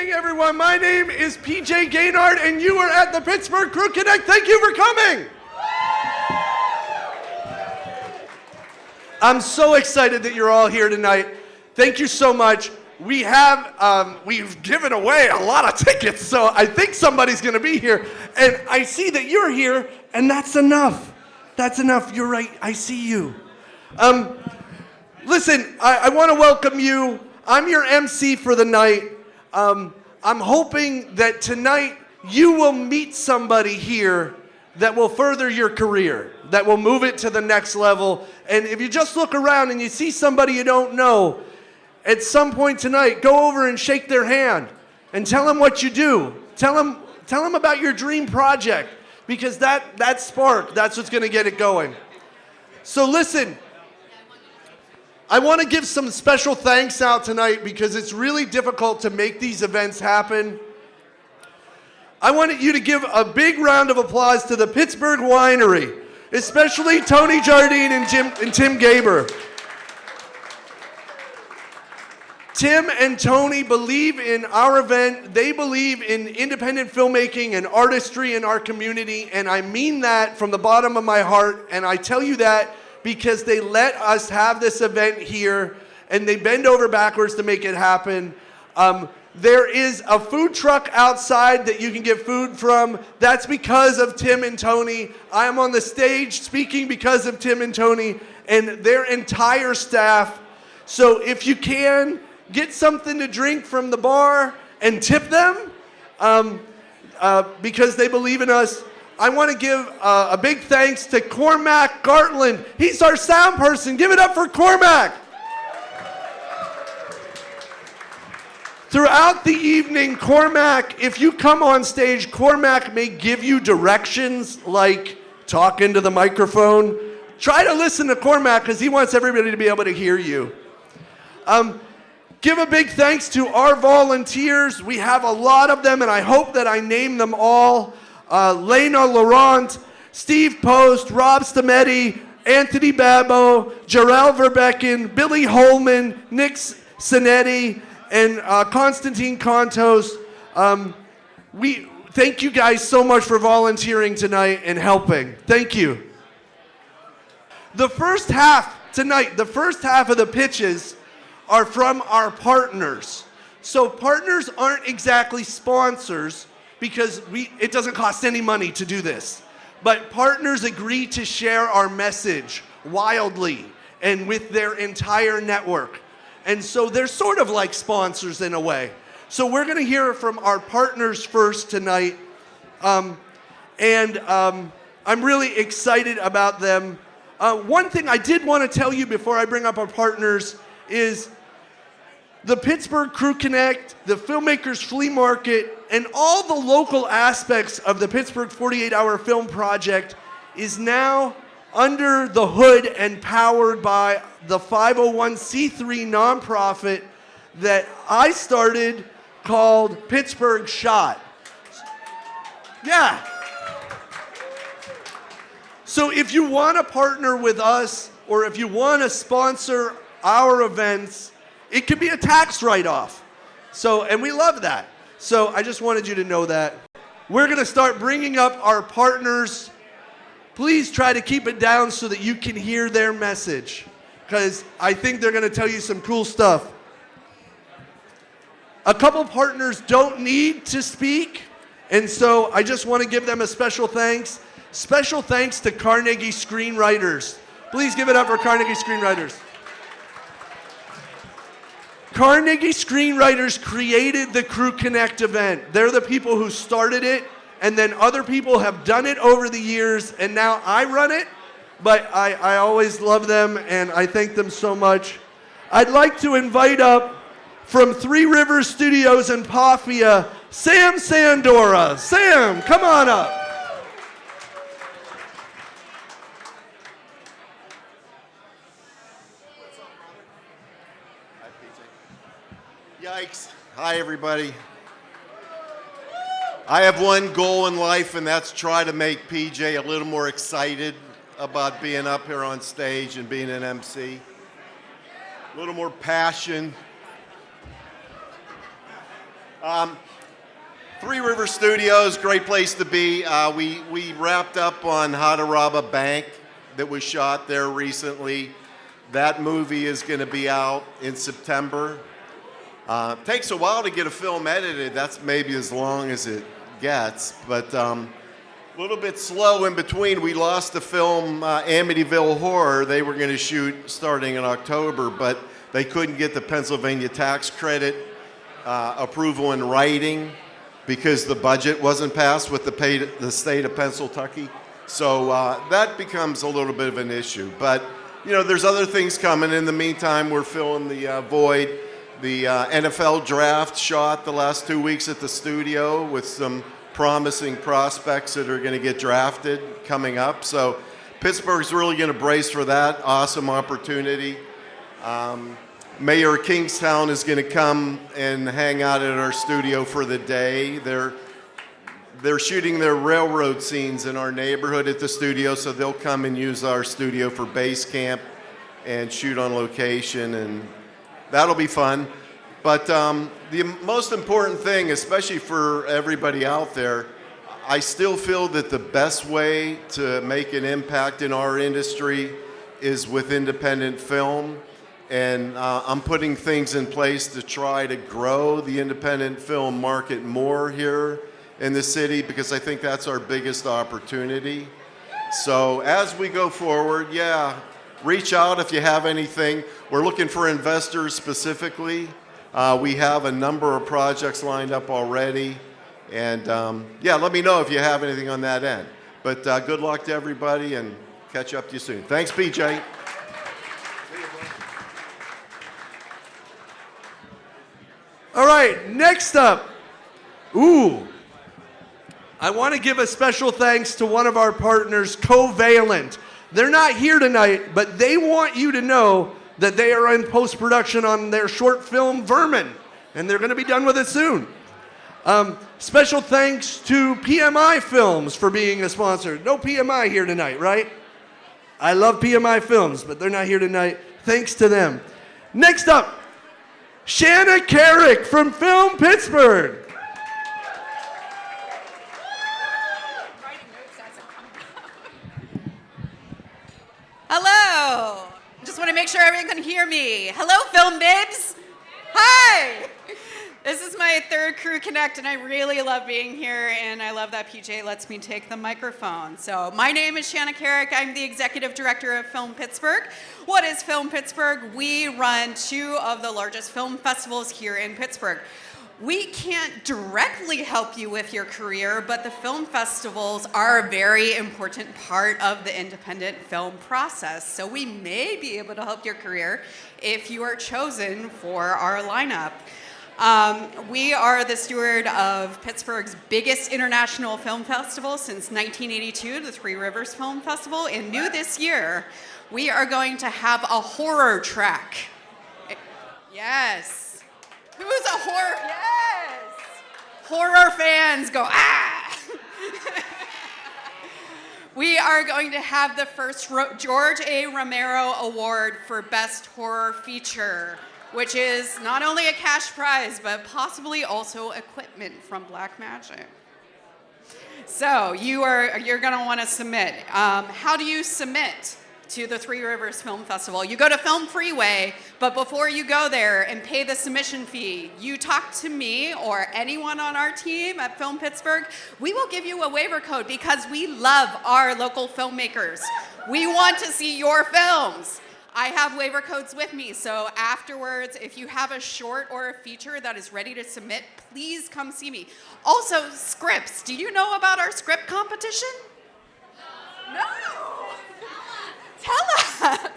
evening, everyone. My name is PJ Gaynard, and you are at the Pittsburgh Crew Connect. Thank you for coming. I'm so excited that you're all here tonight. Thank you so much. We've given away a lot of tickets, so I think somebody's going to be here. And I see that you're here, and that's enough. That's enough. You're right. I see you. Listen, I want to welcome you. I'm your MC for the night. I'm hoping that tonight you will meet somebody here that will further your career, that will move it to the next level. And if you just look around and you see somebody you don't know, at some point tonight, go over and shake their hand and tell them what you do. Tell them about your dream project, because that spark, that's what's going to get it going. So listen, I want to give some special thanks out tonight because it's really difficult to make these events happen. I wanted you to give a big round of applause to the Pittsburgh Winery, especially Tony Jardine and Tim Gaber. Tim and Tony believe in our event. They believe in independent filmmaking and artistry in our community, and I mean that from the bottom of my heart, and I tell you that because they let us have this event here, and they bend over backwards to make it happen. There is a food truck outside that you can get food from. That's because of Tim and Tony. I am on the stage speaking because of Tim and Tony and their entire staff. So if you can, get something to drink from the bar and tip them because they believe in us. I want to give a big thanks to Cormac Gartland. He's our sound person. Give it up for Cormac. Throughout the evening, Cormac, if you come on stage, Cormac may give you directions like talk into the microphone. Try to listen to Cormac because he wants everybody to be able to hear you. Give a big thanks to our volunteers. We have a lot of them, and I hope that I name them all. Lena Laurent, Steve Post, Rob Stametti, Anthony Babbo, Jarrell Verbecken, Billy Holman, Nick Sinetti, and Constantine Contos. We thank you guys so much for volunteering tonight and helping. Thank you. The first half tonight, the first half of the pitches are from our partners. So partners aren't exactly sponsors because it doesn't cost any money to do this. But partners agree to share our message wildly and with their entire network. And so they're sort of like sponsors in a way. So we're going to hear from our partners first tonight. I'm really excited about them. One thing I did want to tell you before I bring up our partners is the Pittsburgh Crew Connect, the Filmmakers Flea Market, and all the local aspects of the Pittsburgh 48-Hour Film Project is now under the hood and powered by the 501c3 nonprofit that I started called Pittsburgh Shot. Yeah. So if you want to partner with us or if you want to sponsor our events, it could be a tax write-off. And we love that. So I just wanted you to know that. We're going to start bringing up our partners. Please try to keep it down so that you can hear their message, because I think they're going to tell you some cool stuff. A couple partners don't need to speak, and so I just want to give them a special thanks. Special thanks to Carnegie Screenwriters. Please give it up for Carnegie Screenwriters. Carnegie Screenwriters created the Crew Connect event. They're the people who started it, and then other people have done it over the years, and now I run it, but I always love them, and I thank them so much. I'd like to invite up from Three Rivers Studios in Pafia, Sam Sandora. Sam, come on up. Yikes. Hi, everybody. I have one goal in life, and that's try to make PJ a little more excited about being up here on stage and being an MC. A little more passion. Three River Studios, great place to be. We wrapped up on How to Rob a Bank that was shot there recently. That movie is going to be out in September. Takes a while to get a film edited. That's maybe as long as it gets, but a little bit slow in between. We lost the film Amityville Horror. They were going to shoot starting in October, but they couldn't get the Pennsylvania tax credit approval in writing because the budget wasn't passed with the state of Pennsylvania. So that becomes a little bit of an issue. But, you know, there's other things coming. In the meantime, we're filling the void. The NFL draft shot the last 2 weeks at the studio with some promising prospects that are going to get drafted coming up. So Pittsburgh's really going to brace for that awesome opportunity. Mayor Kingstown is going to come and hang out at our studio for the day. They're shooting their railroad scenes in our neighborhood at the studio, so they'll come and use our studio for base camp and shoot on location, and that'll be fun. But the most important thing, especially for everybody out there, I still feel that the best way to make an impact in our industry is with independent film. And I'm putting things in place to try to grow the independent film market more here in the city because I think that's our biggest opportunity. So as we go forward, reach out if you have anything. We're looking for investors specifically. We have a number of projects lined up already. And let me know if you have anything on that end. But good luck to everybody and catch up to you soon. Thanks, PJ. All right, next up. I want to give a special thanks to one of our partners, Covalent. They're not here tonight, but they want you to know that they are in post-production on their short film, Vermin, and they're going to be done with it soon. Special thanks to PMI Films for being a sponsor. No PMI here tonight, right? I love PMI Films, but they're not here tonight. Thanks to them. Next up, Shanna Carrick from Film Pittsburgh. Hello. Just want to make sure everyone can hear me. Hello, Film Bibs. Hi. This is my third Crew Connect, and I really love being here, and I love that PJ lets me take the microphone. So my name is Shanna Carrick. I'm the Executive Director of Film Pittsburgh. What is Film Pittsburgh? We run two of the largest film festivals here in Pittsburgh. We can't directly help you with your career, but the film festivals are a very important part of the independent film process. So we may be able to help your career if you are chosen for our lineup. We are the steward of Pittsburgh's biggest international film festival since 1982, the Three Rivers Film Festival, and new this year, we are going to have a horror track. Yes. Who's a horror? Yes. Horror fans go, ah! We are going to have the first George A. Romero Award for Best Horror Feature, which is not only a cash prize, but possibly also equipment from Blackmagic. So you're gonna wanna submit. How do you submit to the Three Rivers Film Festival? You go to Film Freeway, but before you go there and pay the submission fee, you talk to me or anyone on our team at Film Pittsburgh. We will give you a waiver code because we love our local filmmakers. We want to see your films. I have waiver codes with me, so afterwards, if you have a short or a feature that is ready to submit, please come see me. Also, scripts. Do you know about our script competition? No. Tell us.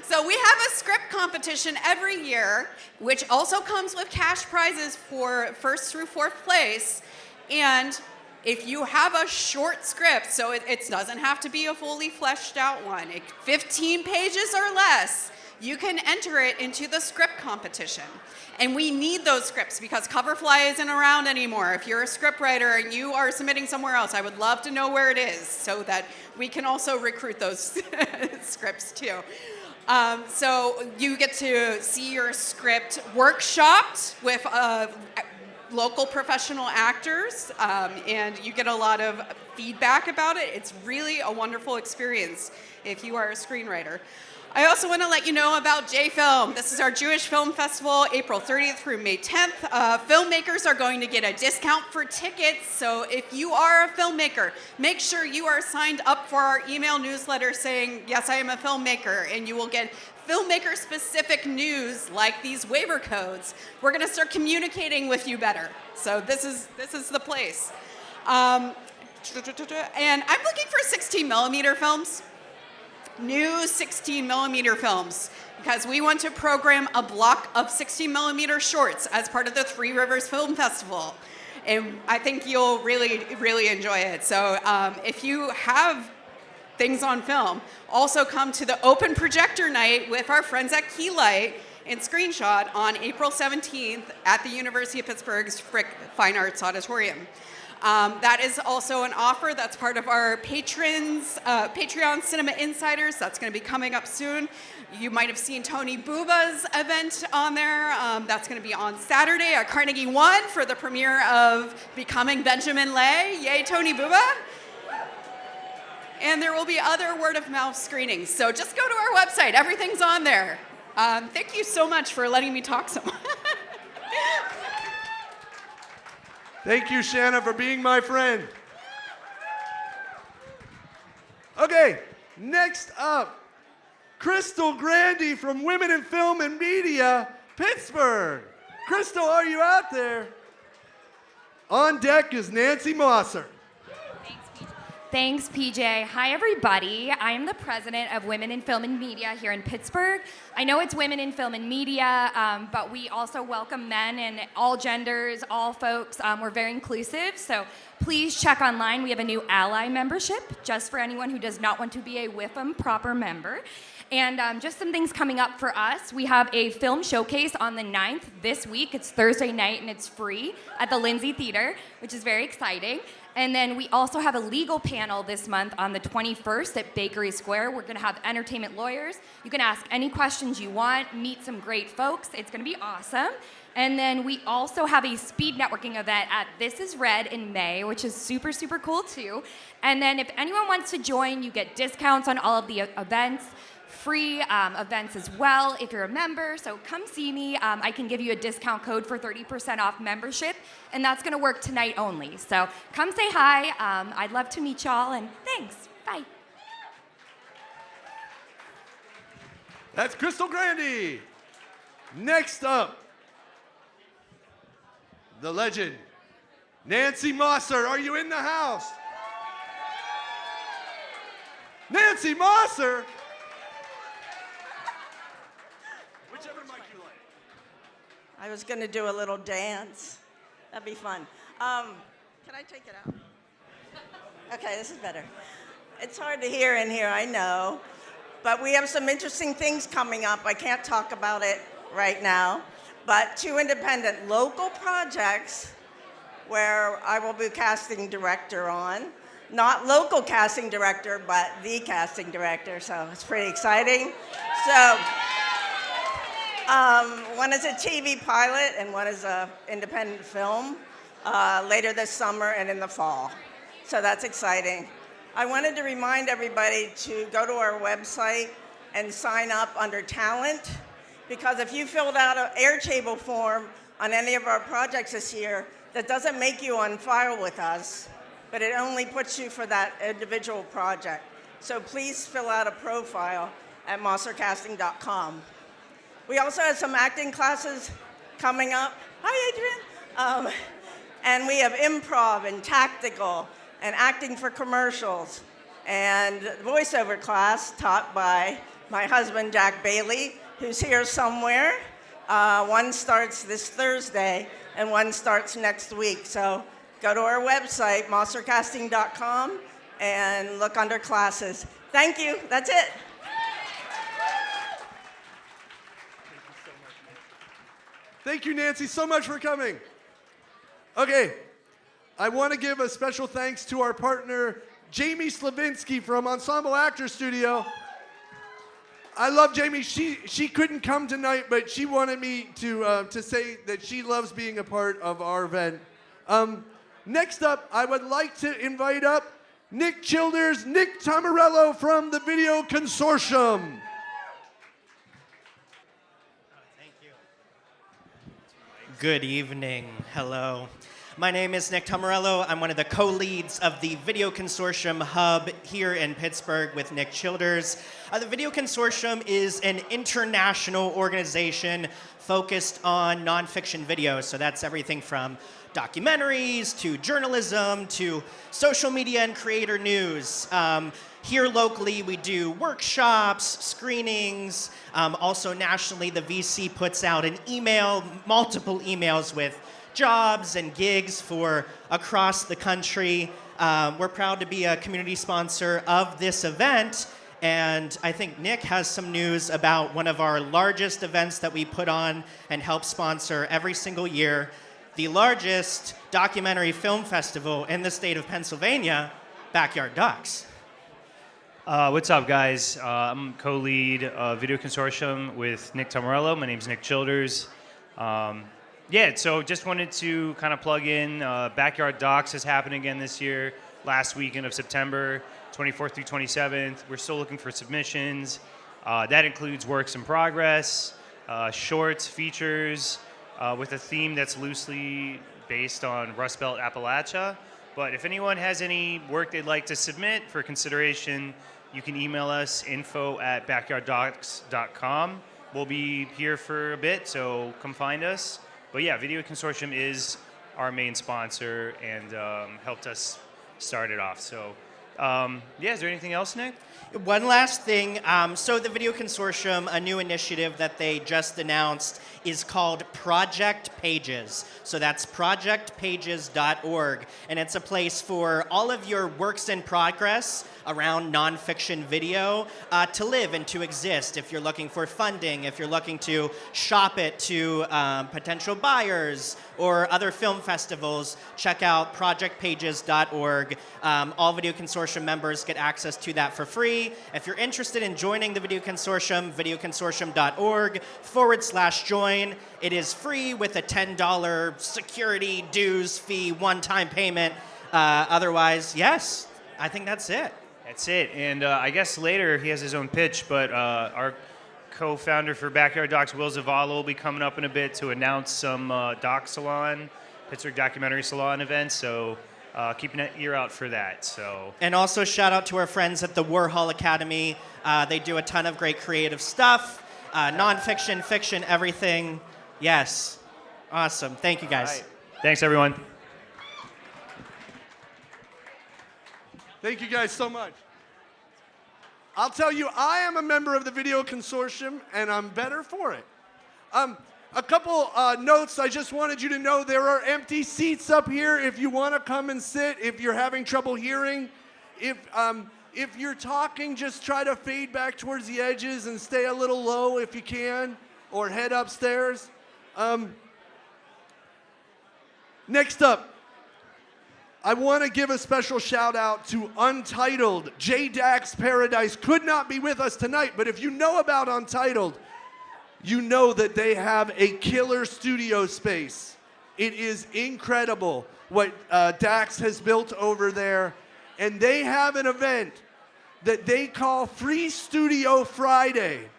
So we have a script competition every year, which also comes with cash prizes for first through fourth place. And if you have a short script, so it doesn't have to be a fully fleshed out one, 15 pages or less, you can enter it into the script competition. And we need those scripts because Coverfly isn't around anymore. If you're a script writer and you are submitting somewhere else, I would love to know where it is so that we can also recruit those scripts too. So you get to see your script workshopped with local professional actors, and you get a lot of feedback about it. It's really a wonderful experience if you are a screenwriter. I also want to let you know about J-Film. This is our Jewish Film Festival, April 30th through May 10th. Filmmakers are going to get a discount for tickets, so if you are a filmmaker, make sure you are signed up for our email newsletter saying, yes, I am a filmmaker, and you will get filmmaker-specific news like these waiver codes. We're going to start communicating with you better, so this is the place. And I'm looking for 16 millimeter films. New 16 millimeter films, because we want to program a block of 16 millimeter shorts as part of the Three Rivers Film Festival. And I think you'll really, really enjoy it. So if you have things on film, also come to the open projector night with our friends at Keylight and Screenshot on April 17th at the University of Pittsburgh's Frick Fine Arts Auditorium. That is also an offer that's part of our patrons, Patreon Cinema Insiders. That's going to be coming up soon. You might have seen Tony Buba's event on there. That's going to be on Saturday at Carnegie One for the premiere of Becoming Benjamin Lay. Yay, Tony Buba. And there will be other word-of-mouth screenings. So just go to our website. Everything's on there. Thank you so much for letting me talk so much. Thank you, Shanna, for being my friend. Okay, next up, Crystal Grandy from Women in Film and Media, Pittsburgh. Crystal, are you out there? On deck is Nancy Mosser. Thanks, PJ. Hi, everybody. I am the president of Women in Film and Media here in Pittsburgh. I know it's Women in Film and Media, but we also welcome men and all genders, all folks. We're very inclusive, so please check online. We have a new ally membership just for anyone who does not want to be a WIFM proper member. And just some things coming up for us. We have a film showcase on the 9th this week. It's Thursday night, and it's free at the Lindsay Theater, which is very exciting. And then we also have a legal panel this month on the 21st at Bakery Square. We're going to have entertainment lawyers. You can ask any questions you want, meet some great folks. It's going to be awesome. And then we also have a speed networking event at This Is Red in May, which is super, super cool too. And then if anyone wants to join, you get discounts on all of the events. Free events as well if you're a member, so come see me. I can give you a discount code for 30% off membership, and that's gonna work tonight only. So come say hi. I'd love to meet y'all, and thanks. Bye. That's Crystal Grandy. Next up, the legend, Nancy Mosser. Are you in the house? Nancy Mosser? Whichever mic you like. I was going to do a little dance. That'd be fun. Can I take it out? Okay, this is better. It's hard to hear in here, I know. But we have some interesting things coming up. I can't talk about it right now. But 2 independent local projects where I will be casting director on. Not local casting director, but the casting director. So it's pretty exciting. So one is a TV pilot and one is an independent film later this summer and in the fall. So that's exciting. I wanted to remind everybody to go to our website and sign up under talent, because if you filled out an Airtable form on any of our projects this year, that doesn't make you on file with us, but it only puts you for that individual project. So please fill out a profile at mossercasting.com. We also have some acting classes coming up. Hi, Adrian. And we have improv and tactical and acting for commercials and voiceover class taught by my husband, Jack Bailey, who's here somewhere. One starts this Thursday and one starts next week. So go to our website, mossercasting.com, and look under classes. Thank you. That's it. Thank you, Nancy, so much for coming. Okay, I want to give a special thanks to our partner, Jamie Slavinsky from Ensemble Actor Studio. I love Jamie. She couldn't come tonight, but she wanted me to say that she loves being a part of our event. Next up, I would like to invite up Nick Childers, Nick Tamarello from the Video Consortium. Thank you. Good evening. Hello. My name is Nick Tamarello. I'm one of the co-leads of the Video Consortium Hub here in Pittsburgh with Nick Childers. The Video Consortium is an international organization focused on nonfiction videos. So that's everything from documentaries to journalism to social media and creator news. Here locally, we do workshops, screenings. Also nationally, the VC puts out an email, multiple emails with jobs and gigs for across the country. We're proud to be a community sponsor of this event. And I think Nick has some news about one of our largest events that we put on and help sponsor every single year, the largest documentary film festival in the state of Pennsylvania, Backyard Docs. What's up, guys? I'm co-lead Video Consortium with Nick Tamarello. My name's Nick Childers. So just wanted to kind of plug in. Backyard Docs is happening again this year, last weekend of September, 24th through 27th. We're still looking for submissions. That includes works in progress, shorts, features, with a theme that's loosely based on Rust Belt Appalachia. But if anyone has any work they'd like to submit for consideration, you can email us info@backyarddocs.com. We'll be here for a bit, so come find us. But yeah, Video Consortium is our main sponsor and helped us start it off. So is there anything else, Nick? One last thing. So the Video Consortium, a new initiative that they just announced, is called Project Pages. So that's projectpages.org. And it's a place for all of your works in progress around nonfiction video to live and to exist. If you're looking for funding, if you're looking to shop it to potential buyers or other film festivals, check out projectpages.org. All Video Consortium members get access to that for free. If you're interested in joining the Video Consortium, videoconsortium.org/join. It is free with a $10 security dues fee one-time payment. Otherwise, yes, I think that's it. That's it. And I guess later he has his own pitch, but our co-founder for Backyard Docs, Will Zavala, will be coming up in a bit to announce some Doc Salon, Pittsburgh Documentary Salon events. So keep an ear out for that. And also shout out to our friends at the Warhol Academy. They do a ton of great creative stuff, nonfiction, fiction, everything. Yes. Awesome. Thank you, guys. Right. Thanks, everyone. Thank you guys so much. I'll tell you, I am a member of the Video Consortium, and I'm better for it. A couple notes. I just wanted you to know there are empty seats up here if you want to come and sit, if you're having trouble hearing. If you're talking, just try to fade back towards the edges and stay a little low if you can, or head upstairs. Next up, I want to give a special shout out to Untitled. J-Dax Paradise could not be with us tonight, but if you know about Untitled, you know that they have a killer studio space. It is incredible what Dax has built over there. And they have an event that they call Free Studio Friday.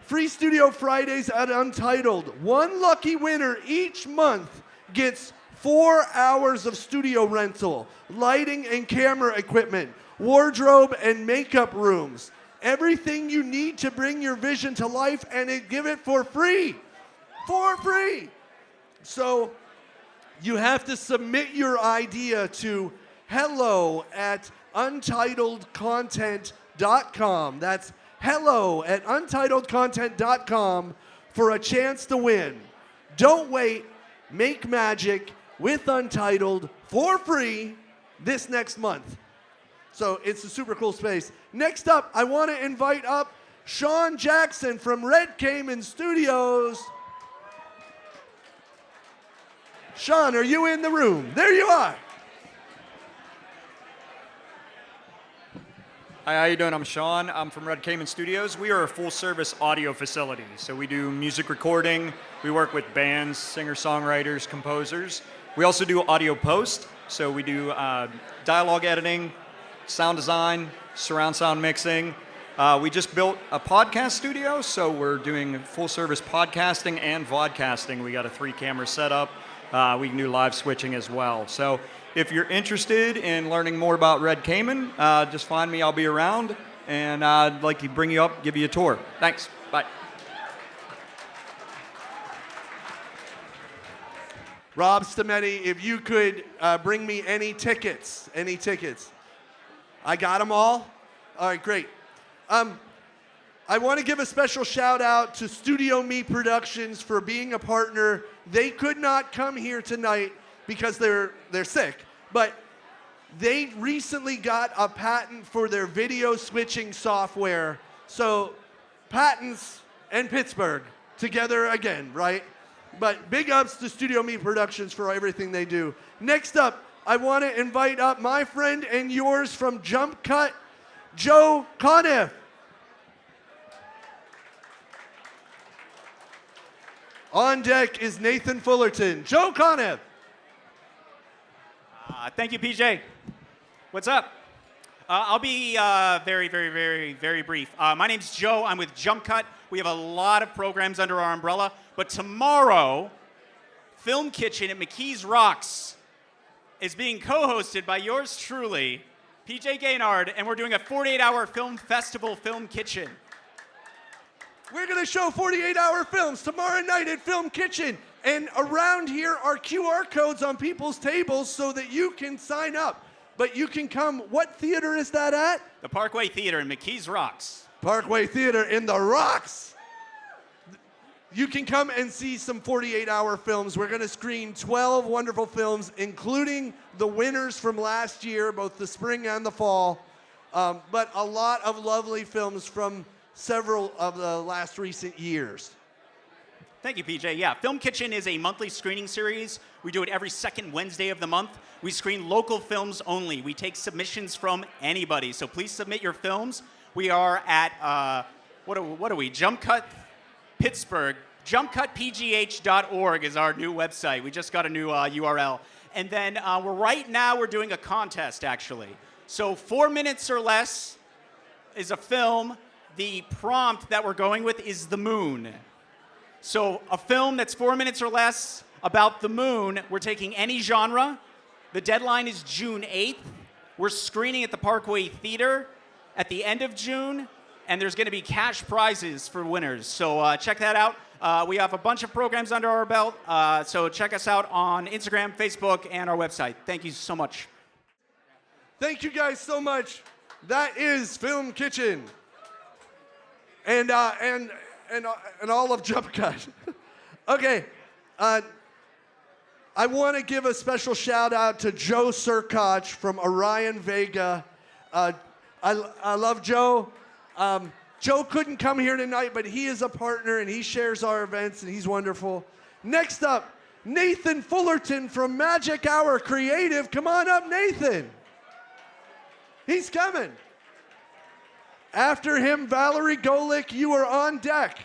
Free Studio Fridays at Untitled. One lucky winner each month gets 4 hours of studio rental, lighting and camera equipment, wardrobe and makeup rooms, everything you need to bring your vision to life, and give it for free. For free. So you have to submit your idea to hello@untitledcontent.com. That's hello@untitledcontent.com for a chance to win. Don't wait. Make magic with Untitled for free this next month. So it's a super cool space. Next up, I want to invite up Sean Jackson from Red Cayman Studios. Sean, are you in the room? There you are. Hi, how you doing? I'm Sean. I'm from Red Cayman Studios. We are a full-service audio facility. So we do music recording. We work with bands, singer-songwriters, composers. We also do audio post. So we do dialogue editing, sound design, surround sound mixing. We just built a podcast studio, so we're doing full-service podcasting and vodcasting. We got a 3-camera setup. We can do live switching as well. So if you're interested in learning more about Red Cayman, just find me. I'll be around, and I'd like to bring you up, give you a tour. Thanks. Bye. Rob Stametti, if you could bring me any tickets. I got them all? All right, great. I want to give a special shout out to Studio Me Productions for being a partner. They could not come here tonight because they're sick, but they recently got a patent for their video switching software. So patents and Pittsburgh together again, right? But big ups to Studio Me Productions for everything they do. Next up, I want to invite up my friend and yours from Jump Cut, Joe Conniff. On deck is Nathan Fullerton. Joe Conniff. Thank you, PJ. What's up? I'll be very brief. My name's Joe. I'm with Jump Cut. We have a lot of programs under our umbrella. But tomorrow, Film Kitchen at McKees Rocks is being co-hosted by yours truly, PJ Gaynard, and we're doing a 48-hour film festival, Film Kitchen. We're going to show 48-hour films tomorrow night at Film Kitchen. And around here are QR codes on people's tables so that you can sign up. But you can come, what theater is that at? The Parkway Theater in McKees Rocks. Parkway Theater in the Rocks. You can come and see some 48-hour films. We're going to screen 12 wonderful films, including the winners from last year, both the spring and the fall. But a lot of lovely films from several of the last recent years. Thank you, PJ. Yeah, Film Kitchen is a monthly screening series. We do it every second Wednesday of the month. We screen local films only. We take submissions from anybody, so please submit your films. We are at, what are we? Jump Cut Pittsburgh. JumpCutPGH.org is our new website. We just got a new URL. And then right now we're doing a contest, actually. So 4 minutes or less is a film. The prompt that we're going with is the moon. So a film that's 4 minutes or less about the moon, we're taking any genre. The deadline is June 8th. We're screening at the Parkway Theater at the end of June, and there's going to be cash prizes for winners. So check that out. We have a bunch of programs under our belt, so check us out on Instagram, Facebook, and our website. Thank you so much. Thank you guys so much. That is Film Kitchen. And all of Jump Cut. Okay, I want to give a special shout out to Joe Surkoch from Orion Vega. I love Joe. Joe couldn't come here tonight, but he is a partner and he shares our events and he's wonderful. Next up, Nathan Fullerton from Magic Hour Creative. Come on up, Nathan. He's coming. After him, Valerie Golick, you are on deck.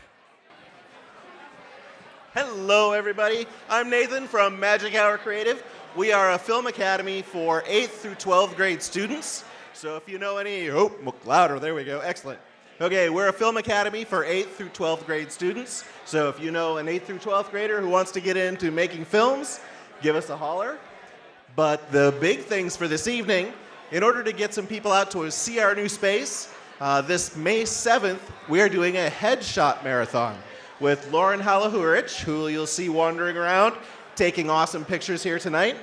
Hello, everybody. I'm Nathan from Magic Hour Creative. We are a film academy for 8th through 12th grade students. So if you know any, louder, there we go, excellent. Okay, we're a film academy for 8th through 12th grade students. So if you know an 8th through 12th grader who wants to get into making films, give us a holler. But the big things for this evening, in order to get some people out to see our new space, this May 7th, we are doing a headshot marathon with Lauren Halahurich, who you'll see wandering around, taking awesome pictures here tonight.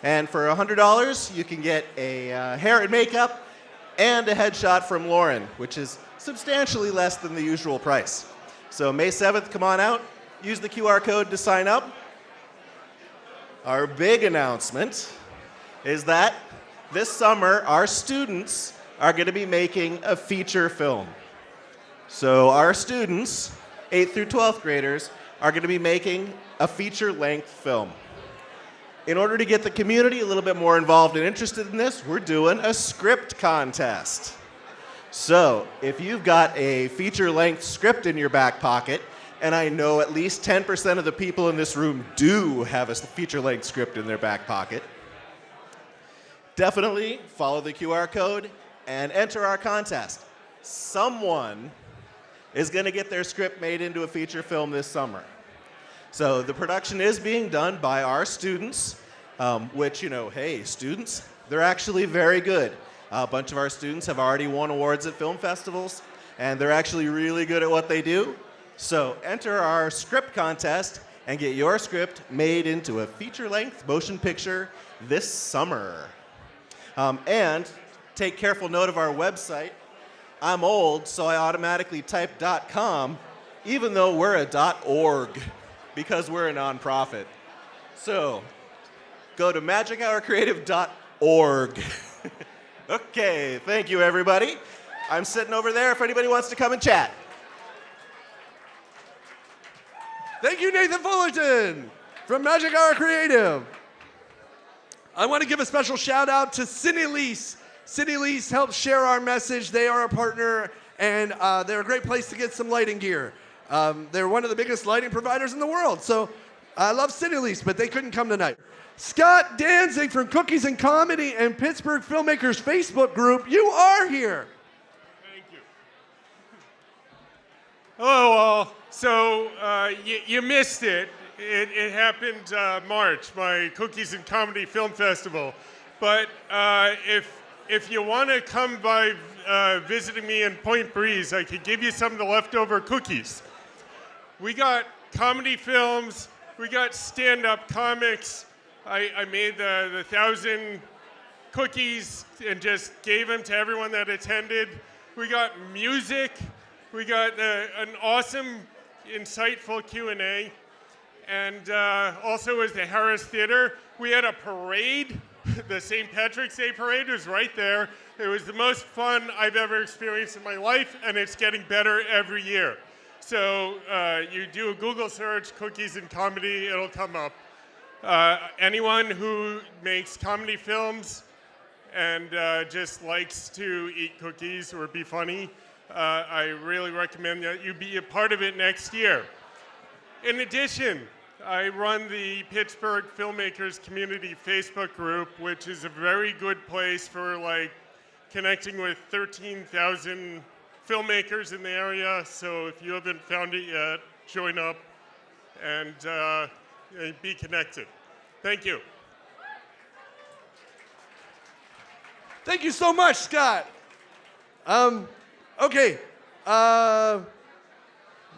And for $100, you can get a hair and makeup and a headshot from Lauren, which is substantially less than the usual price. So May 7th, come on out, use the QR code to sign up. Our big announcement is that this summer, our students are going to be making a feature film. So our students, 8th through 12th graders, are going to be making a feature-length film. In order to get the community a little bit more involved and interested in this, we're doing a script contest. So, if you've got a feature-length script in your back pocket, and I know at least 10% of the people in this room do have a feature-length script in their back pocket, definitely follow the QR code and enter our contest. Someone is going to get their script made into a feature film this summer. So the production is being done by our students, which, hey, students, they're actually very good. A bunch of our students have already won awards at film festivals, and they're actually really good at what they do. So enter our script contest and get your script made into a feature-length motion picture this summer. And take careful note of our website. I'm old, so I automatically type .com, even though we're a .org, because we're a nonprofit. So go to magichourcreative.org. Okay, thank you, everybody. I'm sitting over there if anybody wants to come and chat. Thank you, Nathan Fullerton from Magic Hour Creative. I want to give a special shout out to Cine Lease. Cine Lease helps share our message. They are a partner, and they're a great place to get some lighting gear. They're one of the biggest lighting providers in the world, so I love Cine Lease, but they couldn't come tonight. Scott Danzig from Cookies and Comedy and Pittsburgh Filmmakers Facebook group, you are here. Thank you. Hello, all. So you missed it. It happened March, my Cookies and Comedy Film Festival. But if you want to come by visiting me in Point Breeze, I could give you some of the leftover cookies. We got comedy films. We got stand-up comics. I made the 1,000 cookies and just gave them to everyone that attended. We got music. We got an awesome, insightful Q&A. And also as the Harris Theater, we had a parade. The St. Patrick's Day parade was right there. It was the most fun I've ever experienced in my life, and it's getting better every year. So you do a Google search, Cookies and Comedy, it'll come up. Anyone who makes comedy films and just likes to eat cookies or be funny, I really recommend that you be a part of it next year. In addition, I run the Pittsburgh Filmmakers Community Facebook group, which is a very good place for connecting with 13,000 filmmakers in the area. So if you haven't found it yet, join up and be connected. Thank you. Thank you so much, Scott. Okay.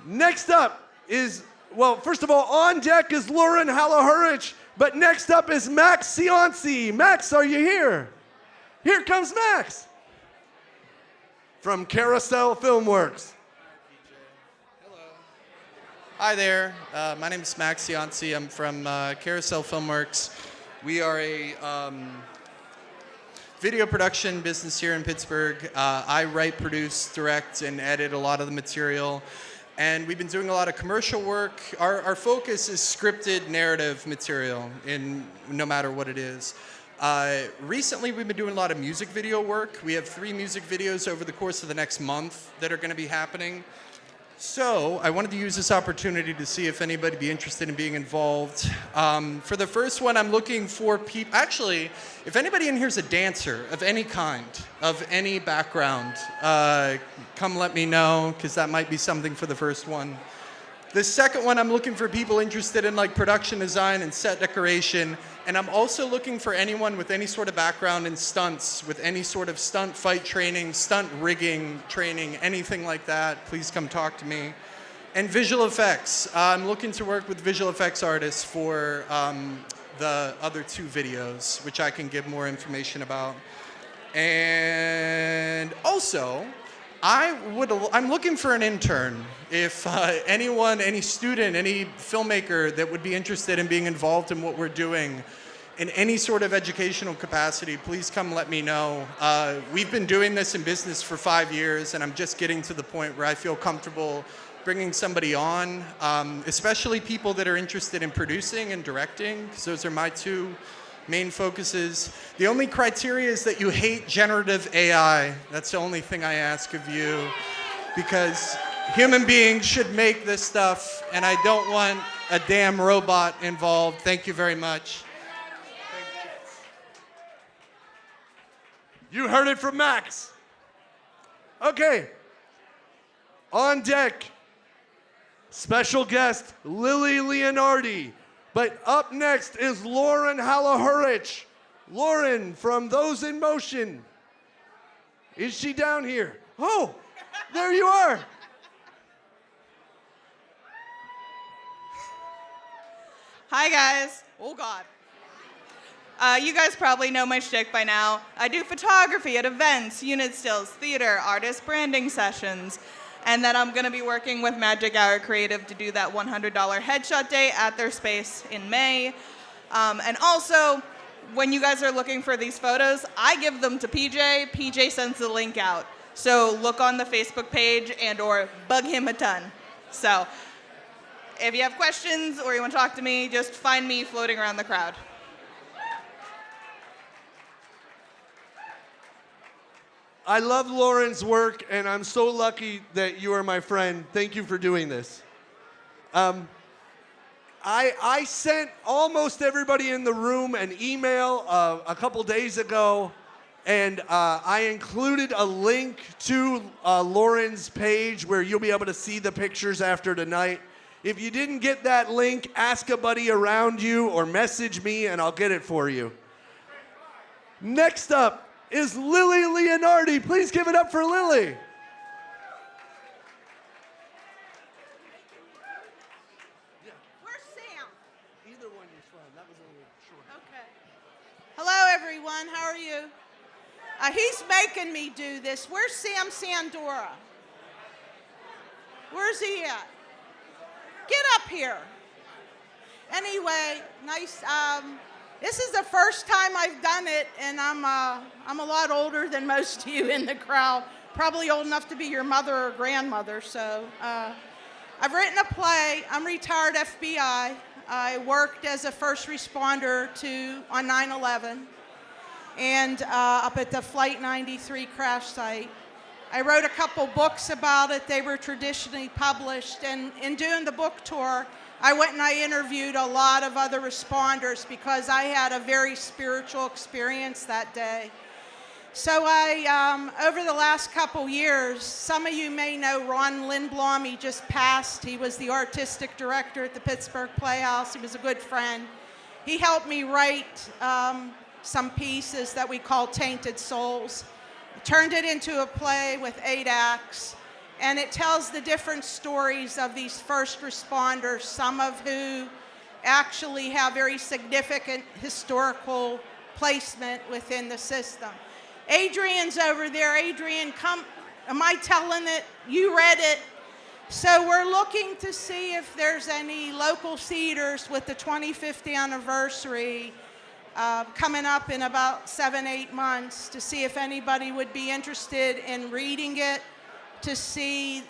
Next up is, well, first of all, on deck is Lauren Halahurich, but next up is Max Cianci. Max, are you here? Here comes Max from Carousel Filmworks. Hi there, my name is Max Cianci. I'm from Carousel Filmworks. We are a video production business here in Pittsburgh. I write, produce, direct, and edit a lot of the material. And we've been doing a lot of commercial work. Our focus is scripted narrative material, no matter what it is. Recently, we've been doing a lot of music video work. We have 3 music videos over the course of the next month that are going to be happening. So I wanted to use this opportunity to see if anybody would be interested in being involved. For the first one, I'm looking for people. Actually, if anybody in here is a dancer of any kind, of any background, come let me know, because that might be something for the first one. The second one, I'm looking for people interested in production design and set decoration. And I'm also looking for anyone with any sort of background in stunts, with any sort of stunt fight training, stunt rigging training, anything like that. Please come talk to me. And visual effects. I'm looking to work with visual effects artists for the other 2 videos, which I can give more information about. And also, I'm looking for an intern. If anyone, any student, any filmmaker that would be interested in being involved in what we're doing in any sort of educational capacity, please come let me know. We've been doing this in business for 5 years, and I'm just getting to the point where I feel comfortable bringing somebody on, especially people that are interested in producing and directing, because those are my 2 main focuses. The only criteria is that you hate generative AI. That's the only thing I ask of you, because human beings should make this stuff, and I don't want a damn robot involved. Thank you very much. You heard it from Max. Okay. On deck, special guest Lily Leonardi. But up next is Lauren Halahurich. Lauren from Those in Motion. Is she down here? Oh, there you are. Hi, guys. Oh, God. You guys probably know my shtick by now. I do photography at events, unit stills, theater, artist branding sessions, and then I'm going to be working with Magic Hour Creative to do that $100 headshot day at their space in May. And also, when you guys are looking for these photos, I give them to PJ. PJ sends the link out. So look on the Facebook page and or bug him a ton. So if you have questions or you want to talk to me, just find me floating around the crowd. I love Lauren's work, and I'm so lucky that you are my friend. Thank you for doing this. I sent almost everybody in the room an email a couple days ago, and I included a link to Lauren's page where you'll be able to see the pictures after tonight. If you didn't get that link, ask a buddy around you or message me, and I'll get it for you. Next up is Lily Leonardi. Please give it up for Lily. Where's Sam? Either one is fine. That was a little short. Okay. Hello, everyone. How are you? He's making me do this. Where's Sam Sandora? Where's he at? Get up here. Anyway, nice. This is the first time I've done it, and I'm a lot older than most of you in the crowd. Probably old enough to be your mother or grandmother. So I've written a play. I'm retired FBI. I worked as a first responder on 9/11 and up at the Flight 93 crash site. I wrote a couple books about it. They were traditionally published, and in doing the book tour, I went and I interviewed a lot of other responders because I had a very spiritual experience that day. So over the last couple years, some of you may know Ron Lindblom. He just passed. He was the artistic director at the Pittsburgh Playhouse. He was a good friend. He helped me write some pieces that we call Tainted Souls. Turned it into a play with 8 acts. And it tells the different stories of these first responders, some of who actually have very significant historical placement within the system. Adrian's over there. Adrian, come. Am I telling it? You read it. So we're looking to see if there's any local theaters with the 25th anniversary coming up in about 7-8 months to see if anybody would be interested in reading it, to see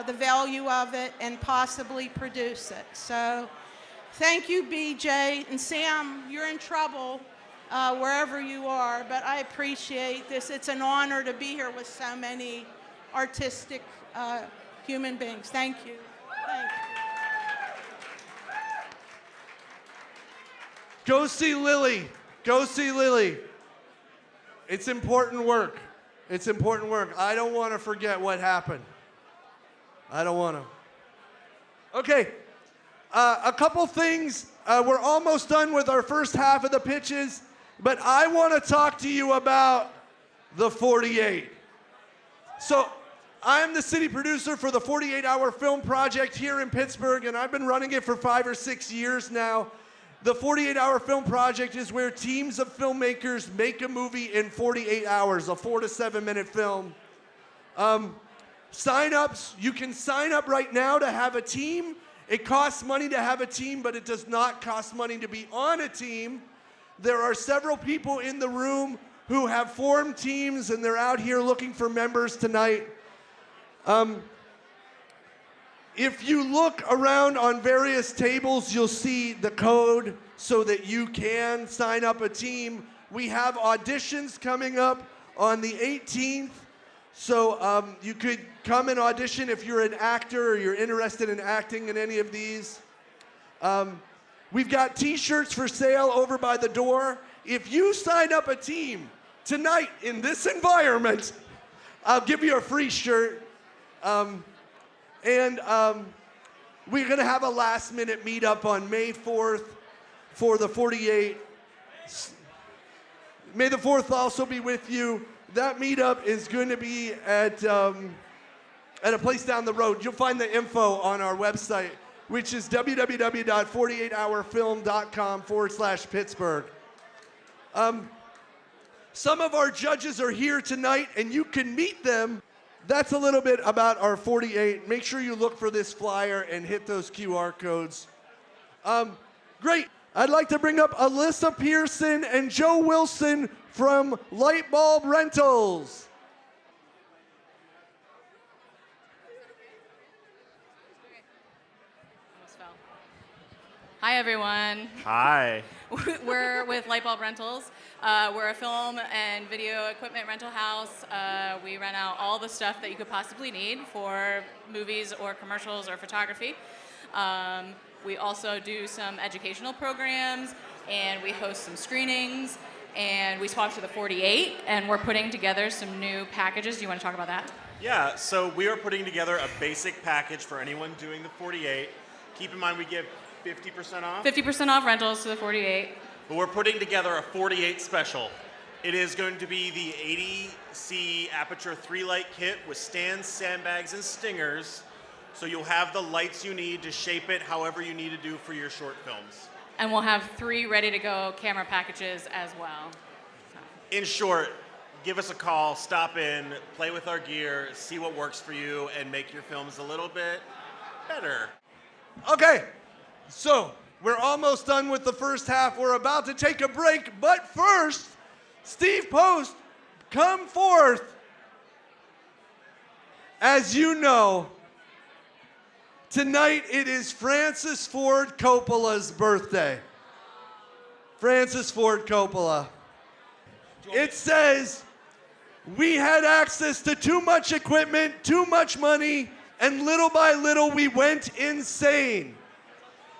the value of it and possibly produce it. So thank you, BJ. And Sam, you're in trouble wherever you are, but I appreciate this. It's an honor to be here with so many artistic human beings. Thank you. Thank you. Go see Lily. Go see Lily. It's important work. It's important work. I don't want to forget what happened. I don't want to. Okay. A couple things. We're almost done with our first half of the pitches, but I want to talk to you about the 48. So I'm the city producer for the 48-hour film project here in Pittsburgh, and I've been running it for 5 or 6 years now. The 48-hour film project is where teams of filmmakers make a movie in 48 hours, a 4 to 7 minute film. Sign-ups, you can sign up right now to have a team. It costs money to have a team, but it does not cost money to be on a team. There are several people in the room who have formed teams, and they're out here looking for members tonight. If you look around on various tables, you'll see the code so that you can sign up a team. We have auditions coming up on the 18th. So you could come and audition if you're an actor or you're interested in acting in any of these. We've got t-shirts for sale over by the door. If you sign up a team tonight in this environment, I'll give you a free shirt. We're going to have a last-minute meetup on May 4th for the 48. May the 4th also be with you. That meetup is going to be at a place down the road. You'll find the info on our website, which is www.48hourfilm.com/Pittsburgh. Some of our judges are here tonight, and you can meet them. That's a little bit about our 48. Make sure you look for this flyer and hit those QR codes. Great. I'd like to bring up Alyssa Pearson and Joe Wilson from Lightbulb Rentals. Hi, everyone. Hi. We're with Lightbulb Rentals. We're a film and video equipment rental house. We rent out all the stuff that you could possibly need for movies or commercials or photography. We also do some educational programs, and we host some screenings, and we sponsor the 48, and we're putting together some new packages. Do you want to talk about that? Yeah, so we are putting together a basic package for anyone doing the 48. Keep in mind we give 50% off. 50% off rentals to the 48. But we're putting together a 48 special. It is going to be the 80C Aperture 3-light kit with stands, sandbags, and stingers. So you'll have the lights you need to shape it however you need to do for your short films. And we'll have 3 ready-to-go camera packages as well. In short, give us a call, stop in, play with our gear, see what works for you, and make your films a little bit better. Okay, so we're almost done with the first half. We're about to take a break, but first, Steve Post, come forth. As you know, tonight it is Francis Ford Coppola's birthday. Francis Ford Coppola. It says, we had access to too much equipment, too much money, and little by little we went insane.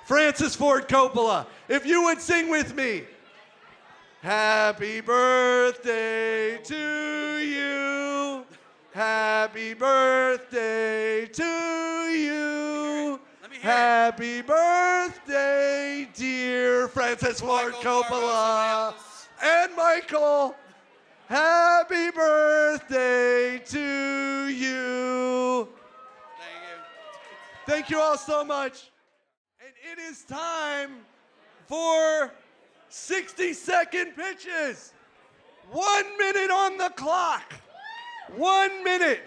Francis Ford Coppola, if you would sing with me. Happy birthday to you. Happy birthday to you. Happy birthday, dear Francis Ford Coppola. And Michael, happy birthday to you. Thank you all so much. And it is time for 60-second pitches. 1 minute on the clock. 1 minute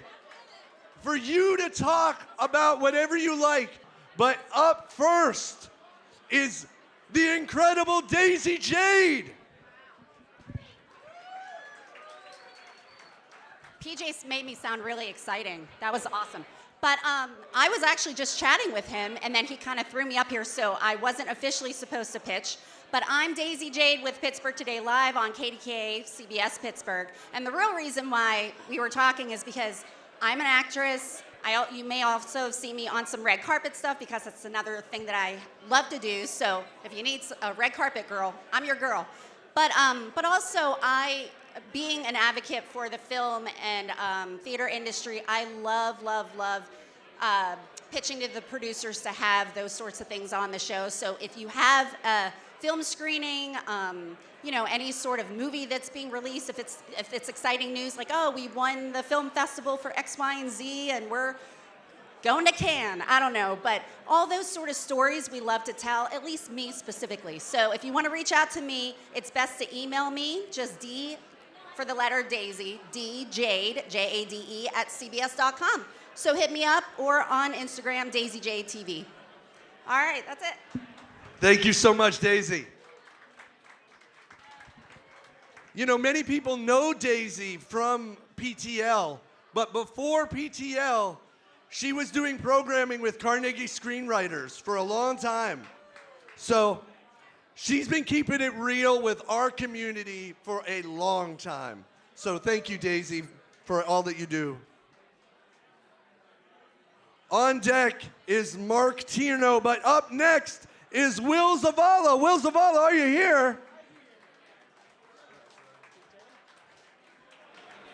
for you to talk about whatever you like. But up first is the incredible Daisy Jade. PJ made me sound really exciting. That was awesome. But I was actually just chatting with him, and then he kind of threw me up here, so I wasn't officially supposed to pitch. But I'm Daisy Jade with Pittsburgh Today Live on KDKA, CBS Pittsburgh. And the real reason why we were talking is because I'm an actress. You may also see me on some red carpet stuff because it's another thing that I love to do. So if you need a red carpet girl, I'm your girl. But also, being an advocate for the film and theater industry, I love pitching to the producers to have those sorts of things on the show. So if you have a film screening, any sort of movie that's being released, if it's exciting news, like, oh, we won the film festival for X, Y, and Z, and we're going to Cannes, I don't know, but all those sort of stories we love to tell, at least me specifically. So if you want to reach out to me, it's best to email me, just D for the letter Daisy, D Jade, Jade, at cbs.com. So hit me up or on Instagram, DaisyJTV. All right, that's it. Thank you so much, Daisy. You know, many people know Daisy from PTL, but before PTL, She was doing programming with Carnegie Screenwriters for a long time. So she's been keeping it real with our community for a long time. So thank you, Daisy, for all that you do. On deck is Mark Tierno, but up next is Will Zavala. Will Zavala, are you here?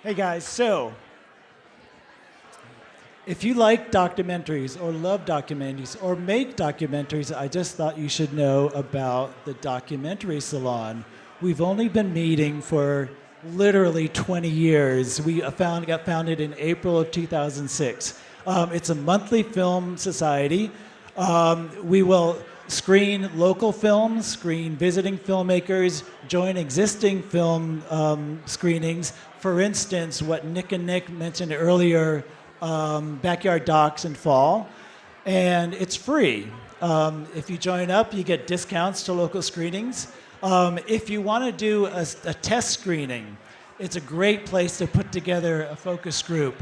Hey guys, so if you like documentaries or love documentaries or make documentaries, I just thought you should know about the Documentary Salon. We've only been meeting for literally 20 years. We got founded in April of 2006. It's a monthly film society. We will screen local films, screen visiting filmmakers, join existing film screenings. For instance, what Nick and Nick mentioned earlier, Backyard Docs in fall, and it's free. If you join up, you get discounts to local screenings. If you want to do a test screening, it's a great place to put together a focus group.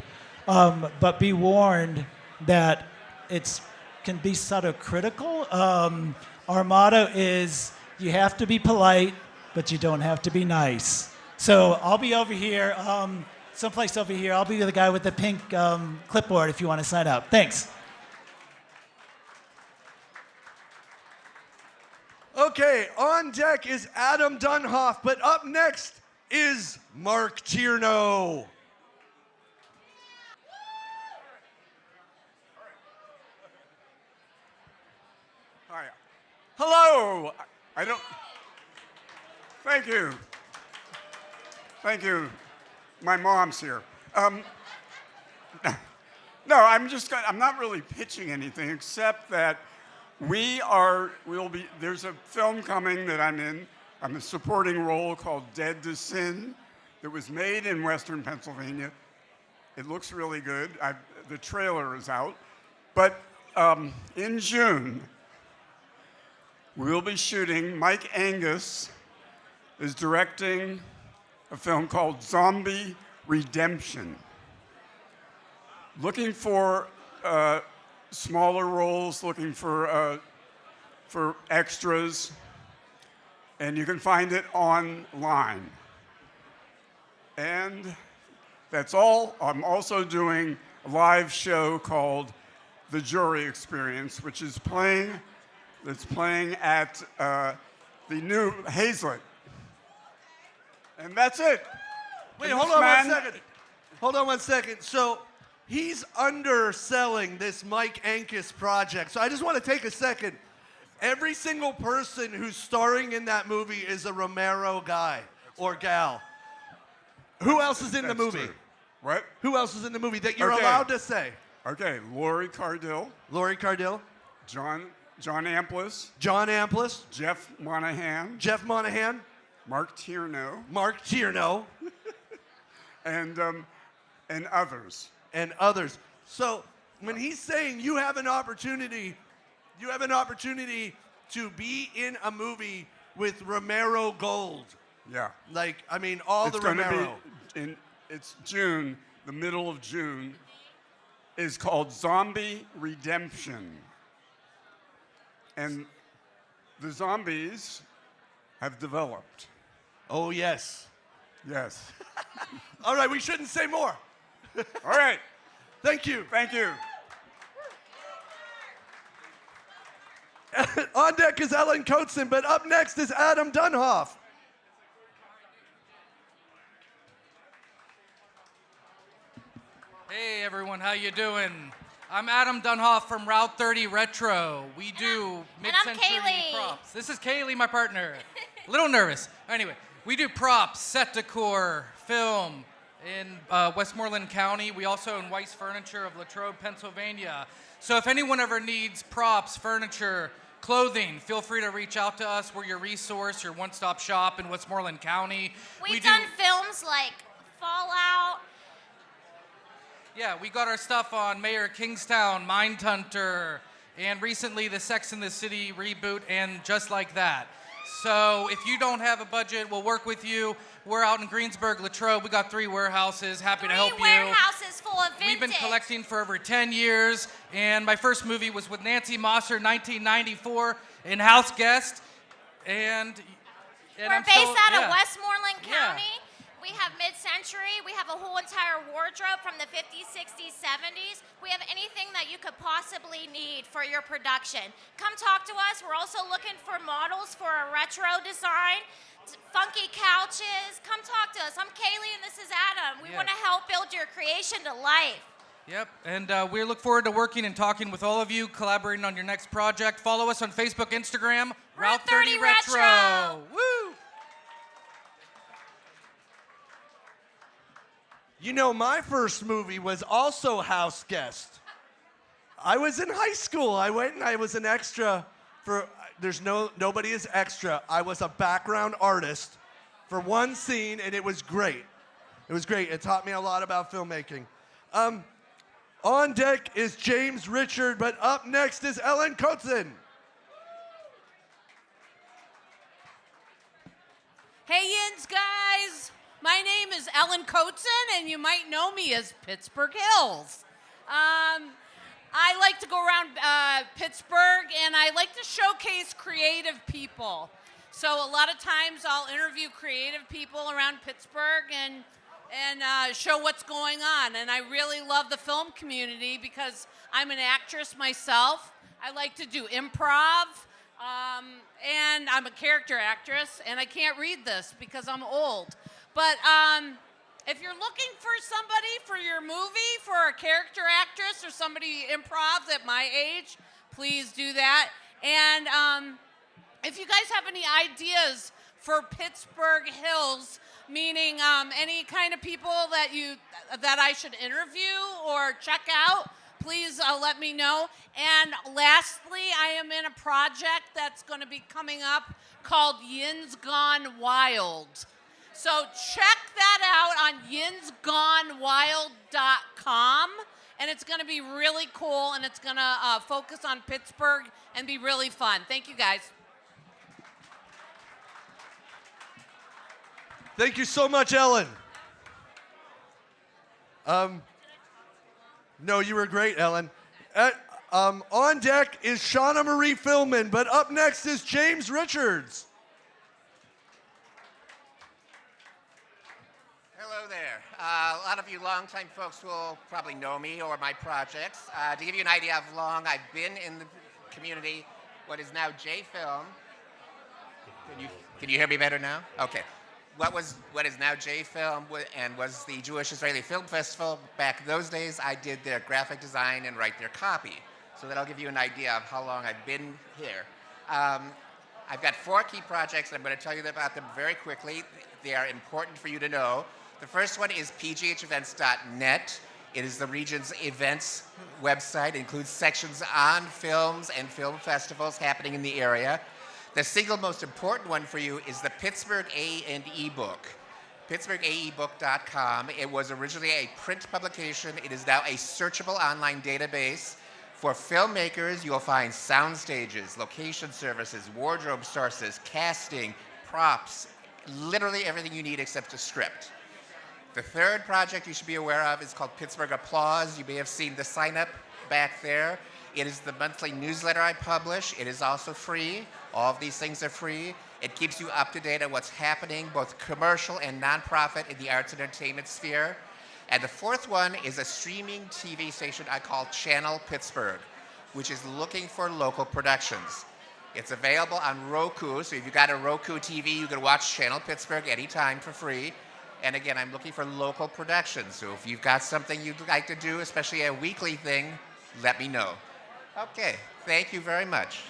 But be warned that it can be sort of critical. Our motto is, you have to be polite, but you don't have to be nice. So I'll be over here, someplace over here. I'll be the guy with the pink clipboard if you want to sign up. Thanks. Okay, on deck is Adam Dunhoff, but up next is Mark Tierno. Hi. Hello. I don't. Thank you. Thank you. My mom's here. No, I'm not really pitching anything except that there's a film coming that I'm in. I'm a supporting role called Dead to Sin that was made in Western Pennsylvania. It looks really good. The trailer is out. But in June, we'll be shooting. Mike Angus is directing a film called Zombie Redemption. Looking for smaller roles, looking for extras, and you can find it online. And that's all. I'm also doing a live show called The Jury Experience, which is playing at the new Hazlitt. And that's it. Wait, hold on 1 second. Hold on 1 second. So he's underselling this Mike Angus project. So I just want to take a second. Every single person who's starring in that movie is a Romero guy or gal. Who else is in the movie? True. What? Who else is in the movie that you're allowed to say? Okay, Laurie Cardill. Laurie Cardill. John Amplis. John Amplis. Jeff Monahan. Jeff Monahan. Mark Tierno. Mark Tierno. and others. And others. So when he's saying you have an opportunity to be in a movie with Romero Gold. Yeah. Like, I mean, all the Romero. It's June, the middle of June, is called Zombie Redemption. And the zombies have developed. Oh, yes. Yes. All right, we shouldn't say more. All right. Thank you. Thank you. On deck is Ellen Coateson, but up next is Adam Dunhoff. Hey everyone, how you doing? I'm Adam Dunhoff from Route 30 Retro. We do mid-century props. This is Kaylee, my partner. A little nervous. Anyway, we do props, set decor, film in Westmoreland County. We also own Weiss Furniture of Latrobe, Pennsylvania. So if anyone ever needs props, furniture, clothing, feel free to reach out to us. We're your resource, your one-stop shop in Westmoreland County. We've done films like Fallout. Yeah, we got our stuff on Mayor Kingstown, Mindhunter, and recently the Sex and the City reboot and Just Like That. So if you don't have a budget, we'll work with you. We're out in Greensburg, Latrobe. We got 3 warehouses. Happy to help you. 3 warehouses full of vintage. We've been collecting for over 10 years, and my first movie was with Nancy Mosser, 1994, in-house guest. And We're I'm based so- out yeah. of Westmoreland Yeah. County. We have mid-century. We have a whole entire wardrobe from the 50s, 60s, 70s. We have anything that you could possibly need for your production. Come talk to us. We're also looking for models for a retro design, funky couches. Come talk to us. I'm Kaylee and this is Adam. We Yeah. want to help build your creation to life. Yep, and we look forward to working and talking with all of you, collaborating on your next project. Follow us on Facebook, Instagram, Route 30 Retro. Woo! You know, my first movie was also house guest. I was in high school. I went and I was an extra for, nobody is extra. I was a background artist for one scene, and it was great. It was great. It taught me a lot about filmmaking. On deck is James Richard, but up next is Ellen Coatzen. Hey, Yins, guys. My name is Ellen Coatzen, and you might know me as Pittsburgh Hills. I like to go around Pittsburgh, and I like to showcase creative people. So a lot of times I'll interview creative people around Pittsburgh and show what's going on. And I really love the film community because I'm an actress myself. I like to do improv. And I'm a character actress, and I can't read this because I'm old. But if you're looking for somebody for your movie, for a character actress or somebody improvs at my age, please do that. And if you guys have any ideas for Pittsburgh Hills, meaning any kind of people that I should interview or check out, please let me know. And lastly, I am in a project that's going to be coming up called Yins Gone Wild. So check that out on yinsgonewild.com. And it's going to be really cool, and it's going to focus on Pittsburgh and be really fun. Thank you, guys. Thank you so much, Ellen. No, you were great, Ellen. On deck is Shauna Marie Philman, but up next is James Richards. Hello there. A lot of you longtime folks will probably know me or my projects. To give you an idea of how long I've been in the community, what is now J-Film. Can you hear me better now? Okay. What is now J-Film and was the Jewish Israeli Film Festival. Back in those days, I did their graphic design and write their copy. So that'll give you an idea of how long I've been here. I've got 4 key projects, and I'm going to tell you about them very quickly. They are important for you to know. The first one is pghevents.net. It is the region's events website. It includes sections on films and film festivals happening in the area. The single most important one for you is the Pittsburgh A&E book, pittsburghaebook.com. It was originally a print publication. It is now a searchable online database. For filmmakers, you'll find sound stages, location services, wardrobe sources, casting, props, literally everything you need except a script. The third project you should be aware of is called Pittsburgh Applause. You may have seen the sign-up back there. It is the monthly newsletter I publish. It is also free. All of these things are free. It keeps you up to date on what's happening, both commercial and nonprofit, in the arts and entertainment sphere. And the fourth one is a streaming TV station I call Channel Pittsburgh, which is looking for local productions. It's available on Roku, so if you've got a Roku TV, you can watch Channel Pittsburgh anytime for free. And again, I'm looking for local productions, so if you've got something you'd like to do, especially a weekly thing, let me know. Okay, thank you very much.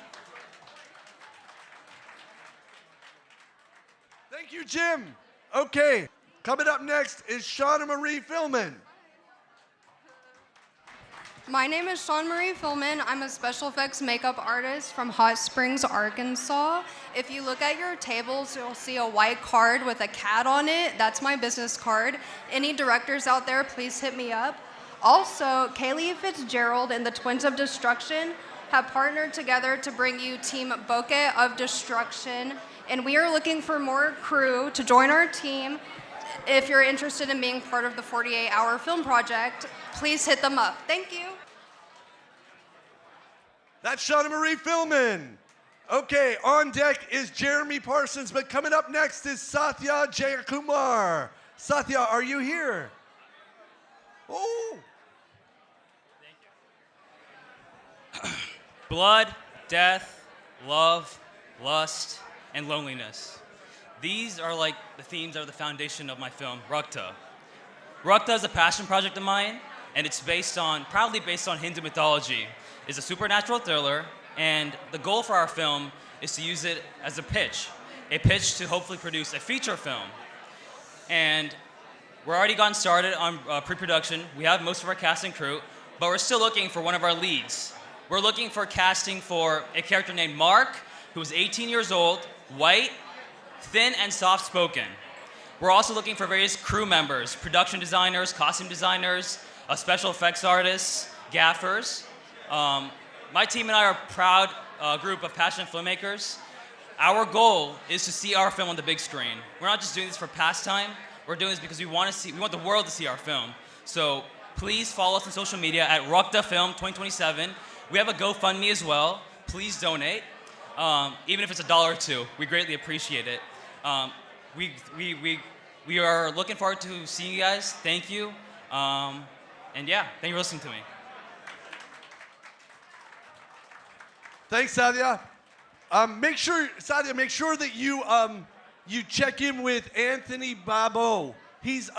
Thank you, Jim. Okay, coming up next is Shauna Marie Philman. My name is Shawn Marie Philman. I'm a special effects makeup artist from Hot Springs, Arkansas. If you look at your tables, you'll see a white card with a cat on it. That's my business card. Any directors out there, please hit me up. Also, Kaylee Fitzgerald and the Twins of Destruction have partnered together to bring you Team Bokeh of Destruction. and we are looking for more crew to join our team. If you're interested in being part of the 48-hour film project, please hit them up. Thank you. That's Shauna Marie Filman. Okay, on deck is Jeremy Parsons, but coming up next is Satya Jayakumar. Satya, are you here? Oh. Blood, death, love, lust, and loneliness. These are like the themes that are the foundation of my film, Rukta. Rukta is a passion project of mine, and it's proudly based on Hindu mythology. It's a supernatural thriller, and the goal for our film is to use it as a pitch to hopefully produce a feature film. And we're already gotten started on pre-production. We have most of our cast and crew, but we're still looking for one of our leads. We're looking for casting for a character named Mark, who is 18 years old, white, thin, and soft-spoken. We're also looking for various crew members, production designers, costume designers, special effects artists, gaffers. My team and I are a proud group of passionate filmmakers. Our goal is to see our film on the big screen. We're not just doing this for pastime. We're doing this because we want the world to see our film. So please follow us on social media at Rukta Film 2027. We have a GoFundMe as well. Please donate. Even if it's $1 or $2, we greatly appreciate it. We are looking forward to seeing you guys. Thank you. And yeah, thank you for listening to me. Thanks, Satya. Make sure that you check in with Anthony Babo. He's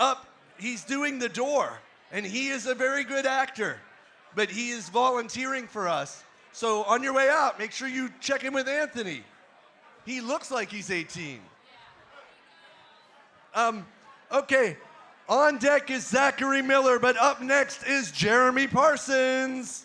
doing the door, and he is a very good actor, but he is volunteering for us. So on your way out, make sure you check in with Anthony. He looks like he's 18. Okay, on deck is Zachary Miller, but up next is Jeremy Parsons.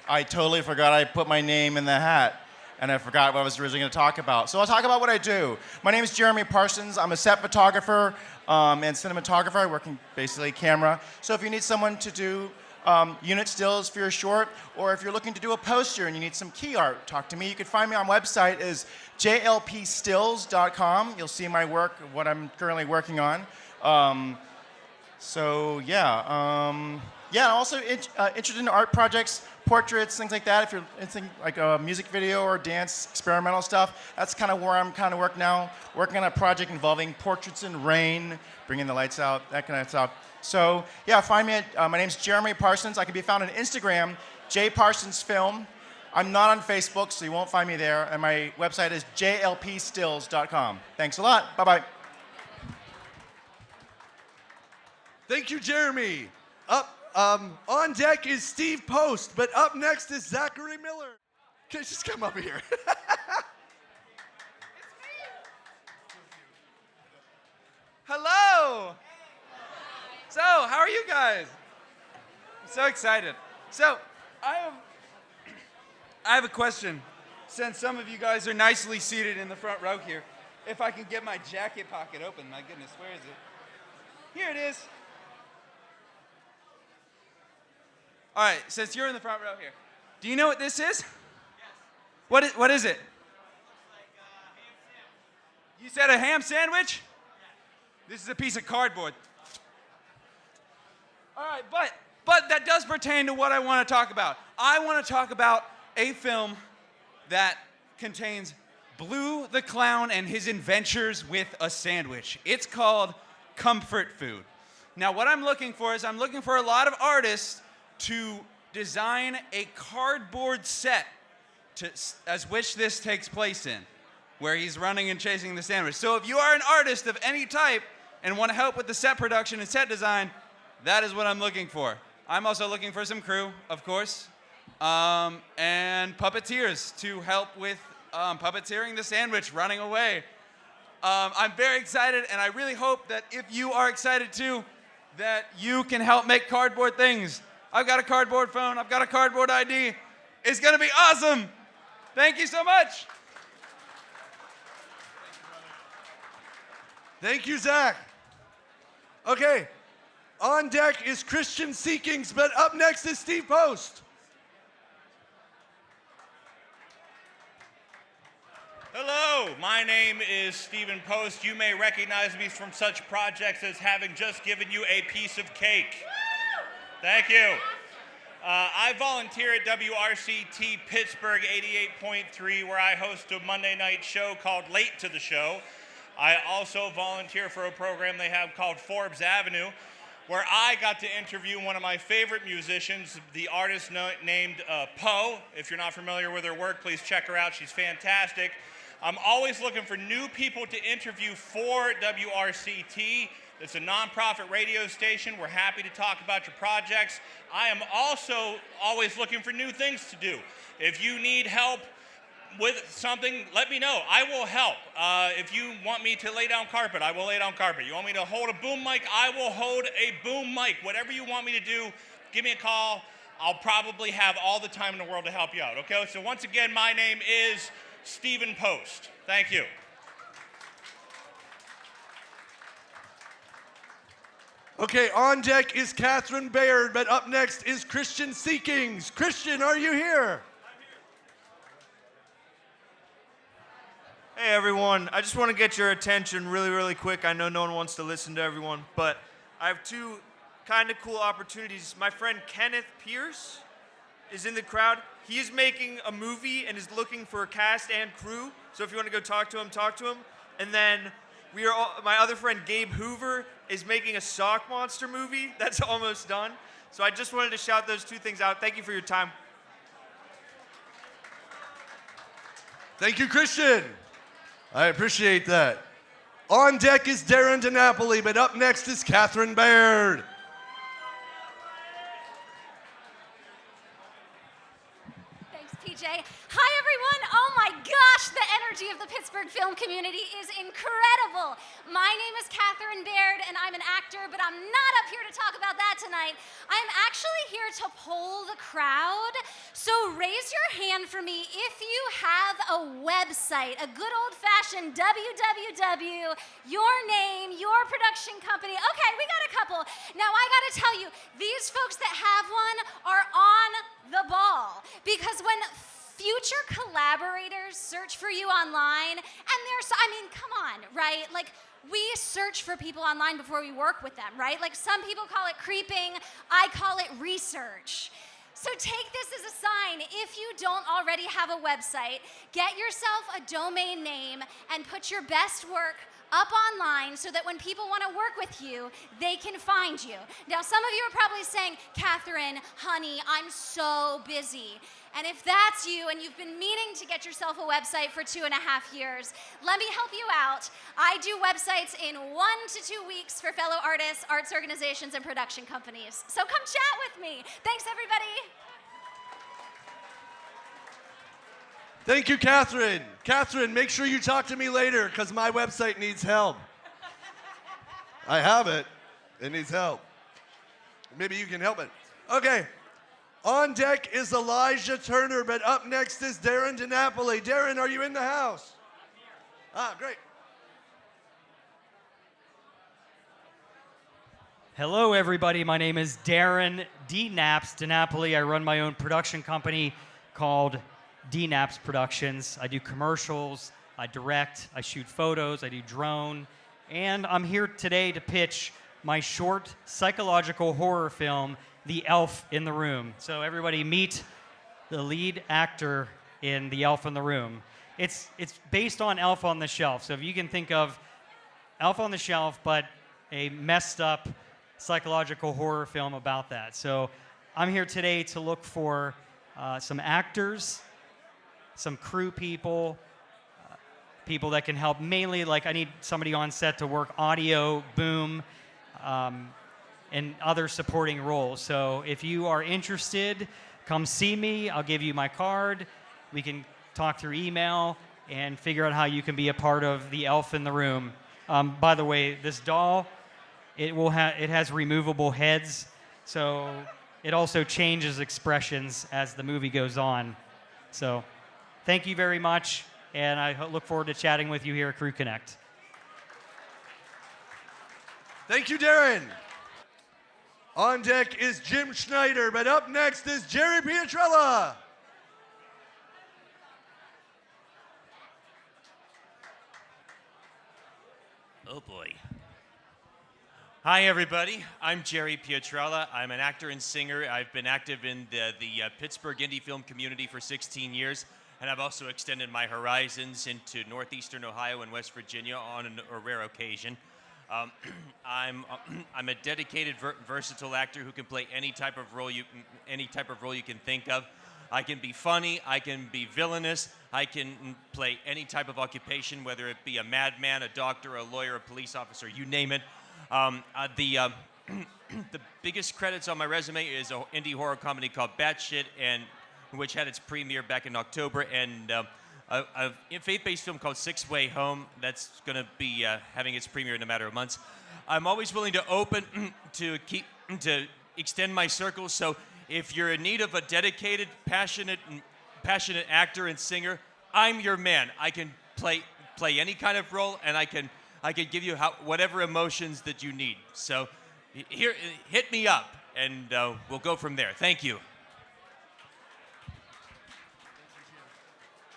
I totally forgot I put my name in the hat, and I forgot what I was originally going to talk about. So I'll talk about what I do. My name is Jeremy Parsons. I'm a set photographer and cinematographer. I work in basically camera. So if you need someone to do unit stills for your short, or if you're looking to do a poster and you need some key art, talk to me. You can find me on website is jlpstills.com. You'll see my work, what I'm currently working on. Also interested in art projects, portraits, things like that. If you're into like a music video or dance, experimental stuff, that's kind of where I'm kind of working on a project involving portraits in rain, bringing the lights out, that kind of stuff. So yeah, find me at, my name's Jeremy Parsons. I can be found on Instagram, jparsonsfilm. I'm not on Facebook, so you won't find me there. And my website is jlpstills.com. Thanks a lot. Bye-bye. Thank you, Jeremy. On deck is Steve Post, but up next is Zachary Miller. Okay, just come up here. Hello. So, how are you guys? I'm so excited. So, I have a question. Since some of you guys are nicely seated in the front row here, if I can get my jacket pocket open, my goodness, where is it? Here it is. All right, since you're in the front row here, do you know what this is? Yes. What is it? You said a ham sandwich? This is a piece of cardboard. All right, but that does pertain to what I want to talk about. I want to talk about a film that contains Blue the Clown and his adventures with a sandwich. It's called Comfort Food. Now, what I'm looking for is I'm looking for a lot of artists to design a cardboard set as which this takes place in, where he's running and chasing the sandwich. So if you are an artist of any type and want to help with the set production and set design, that is what I'm looking for. I'm also looking for some crew, of course, and puppeteers to help with puppeteering the sandwich running away. I'm very excited, and I really hope that if you are excited too, that you can help make cardboard things. I've got a cardboard phone. I've got a cardboard ID. It's going to be awesome. Thank you so much. Thank you, Zach. Okay, on deck is Christian Seekings, but up next is Steve Post. Hello, my name is Stephen Post. You may recognize me from such projects as having just given you a piece of cake. Thank you. I volunteer at WRCT Pittsburgh 88.3, where I host a Monday night show called Late to the Show. I also volunteer for a program they have called Forbes Avenue, where I got to interview one of my favorite musicians, the artist named Poe. If you're not familiar with her work, please check her out. She's fantastic. I'm always looking for new people to interview for WRCT. It's a nonprofit radio station. We're happy to talk about your projects. I am also always looking for new things to do. If you need help with something, let me know. I will help. If you want me to lay down carpet, I will lay down carpet. You want me to hold a boom mic, I will hold a boom mic. Whatever you want me to do, give me a call. I'll probably have all the time in the world to help you out, okay? So once again, my name is Stephen Post. Thank you. Okay, on deck is Catherine Baird, but up next is Christian Seekings. Christian, are you here? Hey everyone, I just want to get your attention really quick. I know no one wants to listen to everyone, but I have two kind of cool opportunities. My friend Kenneth Pierce is in the crowd. He is making a movie and is looking for a cast and crew. So if you want to go talk to him, talk to him. And then my other friend Gabe Hoover is making a sock monster movie that's almost done. So I just wanted to shout those two things out. Thank you for your time. Thank you, Christian. I appreciate that. On deck is Darren DiNapoli, but up next is Catherine Baird. Thanks, PJ. Hi, everyone. Oh my gosh, the energy of the Pittsburgh film community is incredible. My name is Catherine Baird, and I'm an actor, but I'm not up here to talk about that tonight. I'm actually here to poll the crowd. So raise your hand for me if you have a website, a good old-fashioned www, your name, your production company. Okay, we got a couple. Now, I got to tell you, these folks that have one are on the ball, because when future collaborators search for you online, and come on, right? Like, we search for people online before we work with them, right? Like, some people call it creeping, I call it research. So take this as a sign. If you don't already have a website, get yourself a domain name and put your best work up online so that when people want to work with you, they can find you. Now, some of you are probably saying, Catherine, honey, I'm so busy. And if that's you and you've been meaning to get yourself a website for 2.5 years, let me help you out. I do websites in 1 to 2 weeks for fellow artists, arts organizations, and production companies. So come chat with me. Thanks, everybody. Thank you, Catherine. Catherine, make sure you talk to me later, because my website needs help. I have it. It needs help. Maybe you can help it. Okay. On deck is Elijah Turner, but up next is Darren DiNapoli. Darren, are you in the house? Ah, great. Hello, everybody. My name is Darren D-Naps DiNapoli. I run my own production company called D-Naps Productions. I do commercials, I direct, I shoot photos, I do drone, and I'm here today to pitch my short psychological horror film, The Elf in the Room. So everybody meet the lead actor in The Elf in the Room. It's based on Elf on the Shelf. So if you can think of Elf on the Shelf, but a messed up psychological horror film about that. So I'm here today to look for some actors, some crew people, people that can help. Mainly, like, I need somebody on set to work audio, boom, and other supporting roles. So if you are interested, come see me. I'll give you my card. We can talk through email and figure out how you can be a part of The Elf in the Room. By the way, this doll, it has removable heads, so it also changes expressions as the movie goes on. So thank you very much, and I look forward to chatting with you here at Crew Connect. Thank you, Darren. On deck is Jim Schneider, but up next is Jerry Pietrella. Oh boy. Hi everybody, I'm Jerry Pietrella. I'm an actor and singer. I've been active in the Pittsburgh indie film community for 16 years, and I've also extended my horizons into northeastern Ohio and West Virginia on a rare occasion. I'm a dedicated, versatile actor who can play any type of role you can think of. I can be funny, I can be villainous, I can play any type of occupation, whether it be a madman, a doctor, a lawyer, a police officer, you name it. The biggest credits on my resume is an indie horror comedy called Batshit, and which had its premiere back in October, and a faith-based film called Six Way Home that's going to be having its premiere in a matter of months. I'm always willing to open to extend my circle. So if you're in need of a dedicated, passionate actor and singer, I'm your man. I can play any kind of role, and I can give you whatever emotions that you need. So here, hit me up, and we'll go from there. Thank you.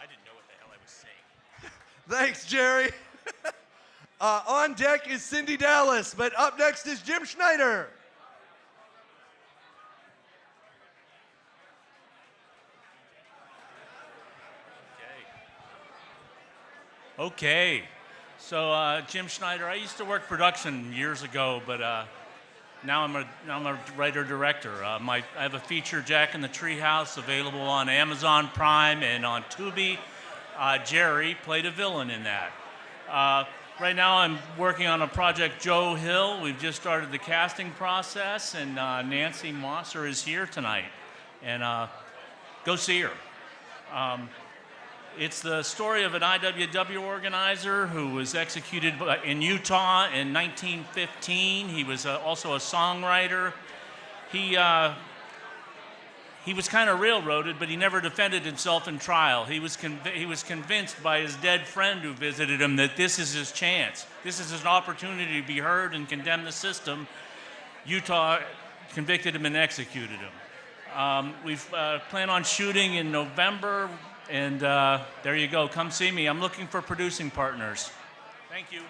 I didn't know what the hell I was saying. Thanks, Jerry. On deck is Cindy Dallas, but up next is Jim Schneider. Okay. So Jim Schneider, I used to work production years ago, but now I'm a writer-director. I have a feature, Jack in the Treehouse, available on Amazon Prime and on Tubi. Jerry played a villain in that. Right now I'm working on a project, Joe Hill. We've just started the casting process, and Nancy Mosser is here tonight. And go see her. It's the story of an IWW organizer who was executed in Utah in 1915. He was also a songwriter. He was kind of railroaded, but he never defended himself in trial. He was convinced by his dead friend who visited him that this is his chance. This is his opportunity to be heard and condemn the system. Utah convicted him and executed him. We plan on shooting in November. And there you go. Come see me. I'm looking for producing partners. Thank you.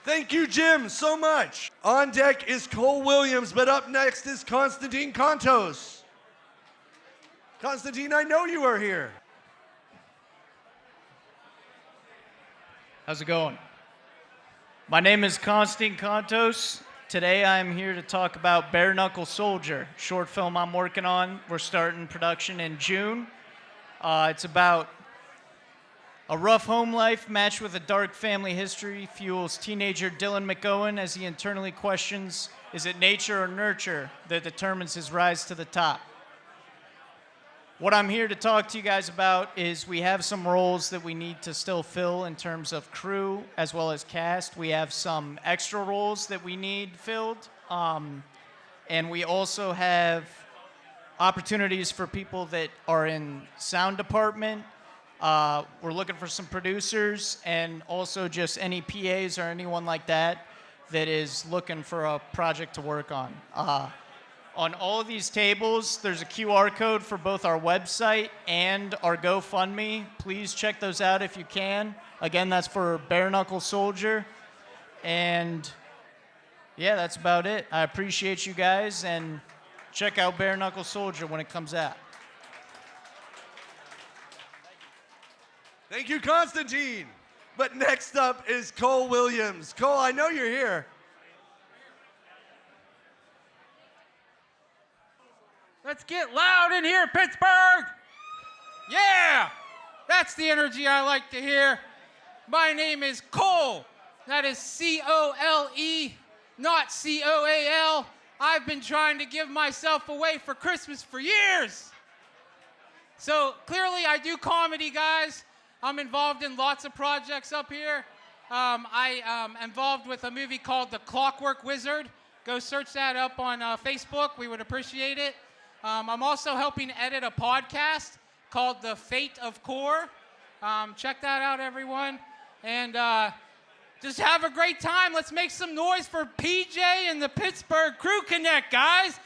Thank you, Jim, so much. On deck is Cole Williams, but up next is Konstantin Kontos. Konstantin, I know you are here. How's it going? My name is Konstantin Kontos. Today I'm here to talk about Bare Knuckle Soldier, short film I'm working on. We're starting production in June. It's about a rough home life matched with a dark family history fuels teenager Dylan McGowan as he internally questions, is it nature or nurture that determines his rise to the top? What I'm here to talk to you guys about is we have some roles that we need to still fill in terms of crew as well as cast. We have some extra roles that we need filled. And we also have opportunities for people that are in sound department. We're looking for some producers and also just any PAs or anyone like that that is looking for a project to work on. On all of these tables, there's a QR code for both our website and our GoFundMe. Please check those out if you can. Again, that's for Bare Knuckle Soldier. And yeah, that's about it. I appreciate you guys, and check out Bare Knuckle Soldier when it comes out. Thank you, Konstantin. But next up is Cole Williams. Cole, I know you're here. Let's get loud in here, Pittsburgh! Yeah! That's the energy I like to hear. My name is Cole. That is C-O-L-E, not C-O-A-L. I've been trying to give myself away for Christmas for years. So clearly I do comedy, guys. I'm involved in lots of projects up here. I am involved with a movie called The Clockwork Wizard. Go search that up on Facebook. We would appreciate it. I'm also helping edit a podcast called The Fate of Core. Check that out, everyone. And just have a great time. Let's make some noise for PJ and the Pittsburgh Crew Connect, guys.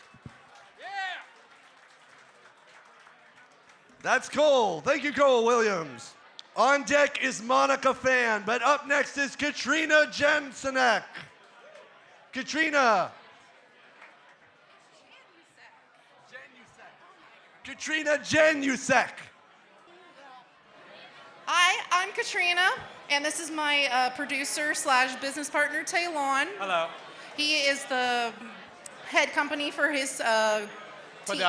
That's Cole. Thank you, Cole Williams. On deck is Monica Fan, but up next is Katrina Jensenek. Katrina. Katrina Jenusek. Hi, I'm Katrina, and this is my producer / business partner, Taylon. Hello. He is the head company for his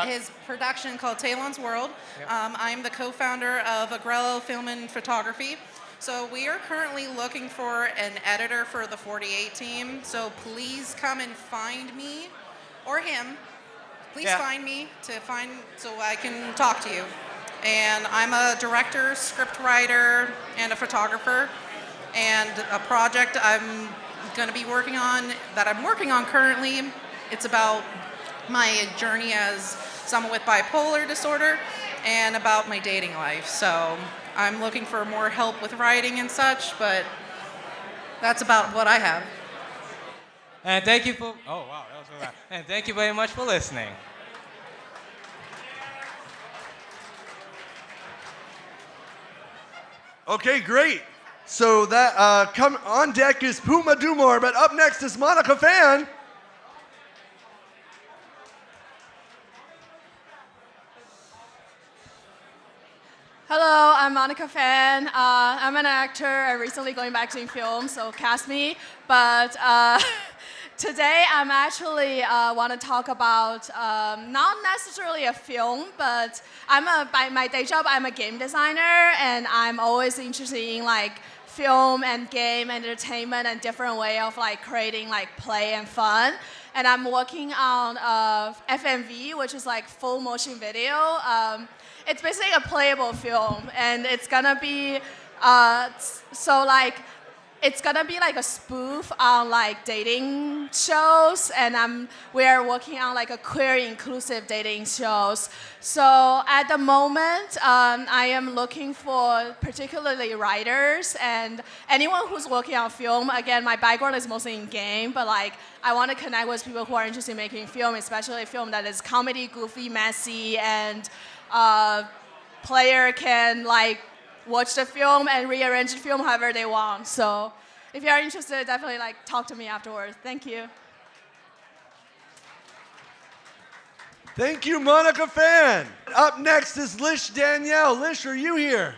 his production called Taylon's World. Yep. I'm the co-founder of Agrello Film and Photography. So we are currently looking for an editor for the 48 team. So please come and find me or him. Please find me so I can talk to you. And I'm a director, script writer, and a photographer. And a project I'm going to be working on currently, it's about my journey as someone with bipolar disorder and about my dating life. So I'm looking for more help with writing and such, but that's about what I have. And thank you for, oh wow, that was so loud. And thank you very much for listening. Okay, great. So that come on deck is Puma Dumore, but up next is Monica Fan. Hello, I'm Monica Fan. I'm an actor. I'm recently going back to film, so cast me. But today I'm actually want to talk about not necessarily a film, but by my day job, I'm a game designer, and I'm always interested in like film and game entertainment and different way of like creating like play and fun. And I'm working on FMV, which is like full motion video. It's basically a playable film, and it's gonna be it's gonna be like a spoof on like dating shows, and we are working on like a queer inclusive dating shows. So at the moment, I am looking for particularly writers and anyone who's working on film. Again, my background is mostly in game, but like I want to connect with people who are interested in making film, especially film that is comedy, goofy, messy, and player can like watch the film and rearrange the film however they want. So if you are interested, definitely like talk to me afterwards. Thank you. Thank you, Monica Fan. Up next is Lish Danielle. Lish, are you here?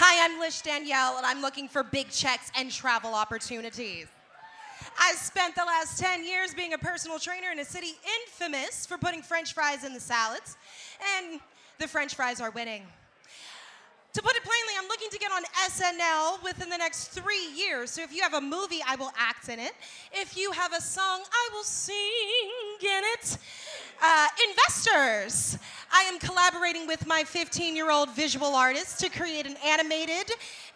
Hi, I'm Lish Danielle, and I'm looking for big checks and travel opportunities. I spent the last 10 years being a personal trainer in a city infamous for putting French fries in the salads, and the French fries are winning. To put it plainly, I'm looking to get on SNL within the next 3 years. So if you have a movie, I will act in it. If you have a song, I will sing in it. Investors. I am collaborating with my 15-year-old visual artist to create an animated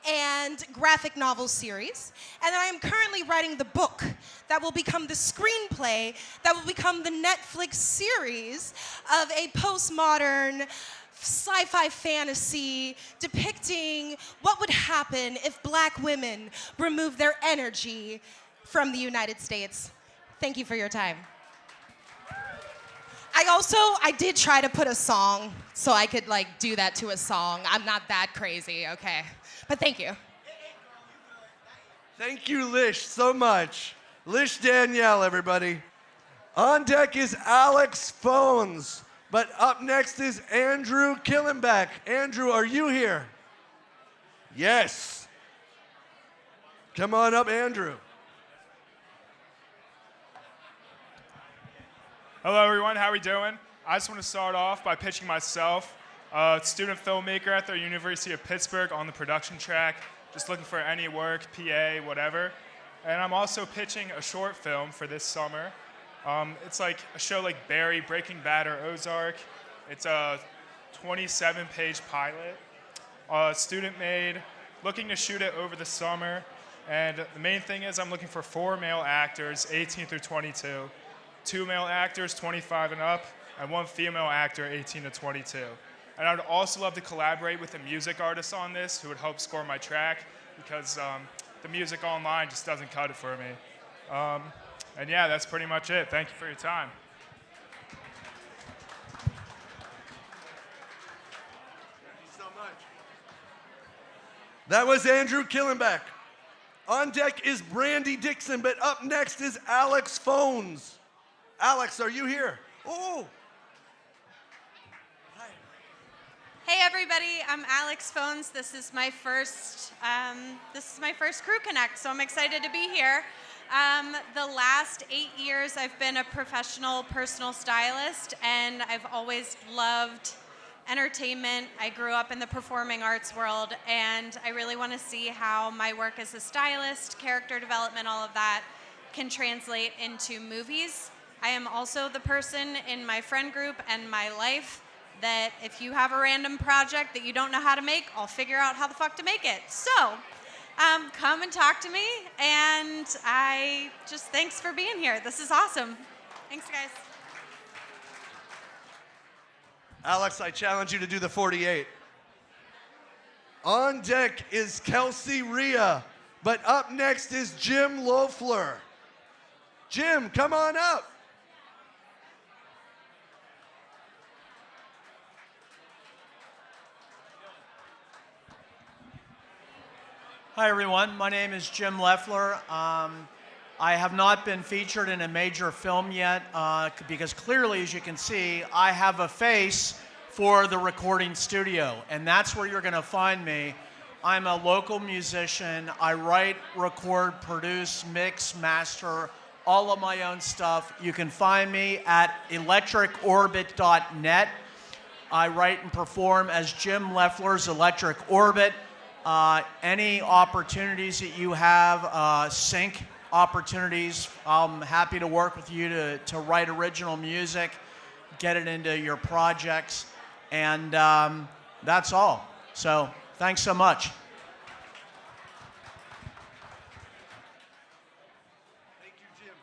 and graphic novel series. And I am currently writing the book that will become the screenplay that will become the Netflix series of a postmodern sci-fi fantasy depicting what would happen if black women removed their energy from the United States. Thank you for your time. I did try to put a song so I could like do that to a song. I'm not that crazy, okay? But thank you. Thank you, Lish, so much. Lish Danielle, everybody. On deck is Alex Phones. But up next is Andrew Killenbeck. Andrew, are you here? Yes. Come on up, Andrew. Hello, everyone. How are we doing? I just want to start off by pitching myself, a student filmmaker at the University of Pittsburgh on the production track, just looking for any work, PA, whatever. And I'm also pitching a short film for this summer. It's like a show like Barry, Breaking Bad, or Ozark. It's a 27-page pilot, student-made, looking to shoot it over the summer. And the main thing is I'm looking for 4 male actors, 18 through 22, 2 male actors, 25 and up, and 1 female actor, 18 to 22. And I would also love to collaborate with a music artist on this who would help score my track because the music online just doesn't cut it for me. And yeah, that's pretty much it. Thank you for your time. That was Andrew Killenbeck. On deck is Brandy Dixon, but up next is Alex Phones. Alex, are you here? Oh. Hey everybody, I'm Alex Phones. This is my first Crew Connect, so I'm excited to be here. The last 8 years I've been a professional personal stylist, and I've always loved entertainment. I grew up in the performing arts world, and I really want to see how my work as a stylist, character development, all of that can translate into movies. I am also the person in my friend group and my life that if you have a random project that you don't know how to make, I'll figure out how the fuck to make it. So, come and talk to me, and thanks for being here. This is awesome. Thanks, guys. Alex, I challenge you to do the 48. On deck is Kelsey Rhea, but up next is Jim Loeffler. Jim, come on up. Hi everyone, my name is Jim Loeffler. I have not been featured in a major film yet because clearly, as you can see, I have a face for the recording studio, and that's where you're going to find me. I'm a local musician. I write, record, produce, mix, master, all of my own stuff. You can find me at electricorbit.net. I write and perform as Jim Loeffler's Electric Orbit. Any opportunities that you have, sync opportunities, I'm happy to work with you to write original music, get it into your projects, and that's all. So thanks so much. Thank you, Jim.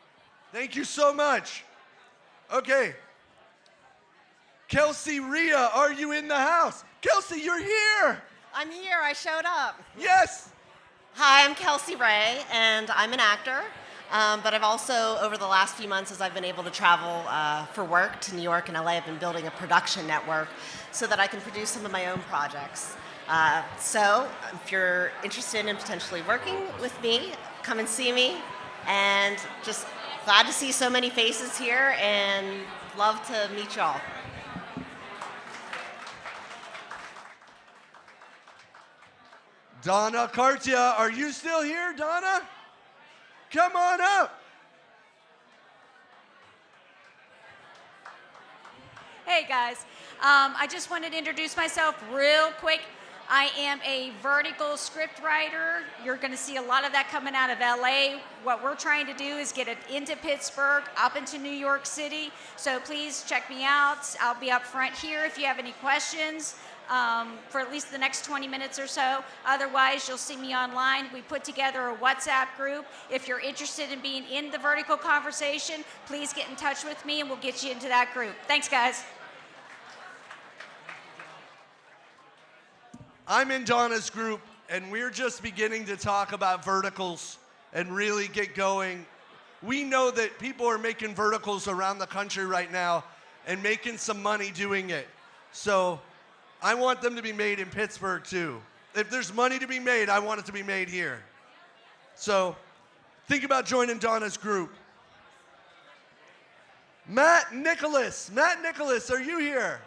Thank you so much. Okay. Kelsey Rhea, are you in the house? Kelsey, you're here. I'm here, I showed up. Yes! Hi, I'm Kelsey Ray, and I'm an actor. But I've also, over the last few months, as I've been able to travel for work to New York and LA, I've been building a production network so that I can produce some of my own projects. So if you're interested in potentially working with me, come and see me. And just glad to see so many faces here and love to meet y'all. Donna Cartia, are you still here, Donna? Come on up. Hey guys, I just wanted to introduce myself real quick. I am a vertical script writer. You're going to see a lot of that coming out of LA. What we're trying to do is get it into Pittsburgh, up into New York City. So please check me out. I'll be up front here if you have any questions. For at least the next 20 minutes or so. Otherwise, you'll see me online. We put together a WhatsApp group. If you're interested in being in the vertical conversation, please get in touch with me and we'll get you into that group. Thanks, guys. I'm in Donna's group, and we're just beginning to talk about verticals and really get going. We know that people are making verticals around the country right now and making some money doing it. So I want them to be made in Pittsburgh too. If there's money to be made, I want it to be made here. So think about joining Donna's group. Matt Nicholas, are you here?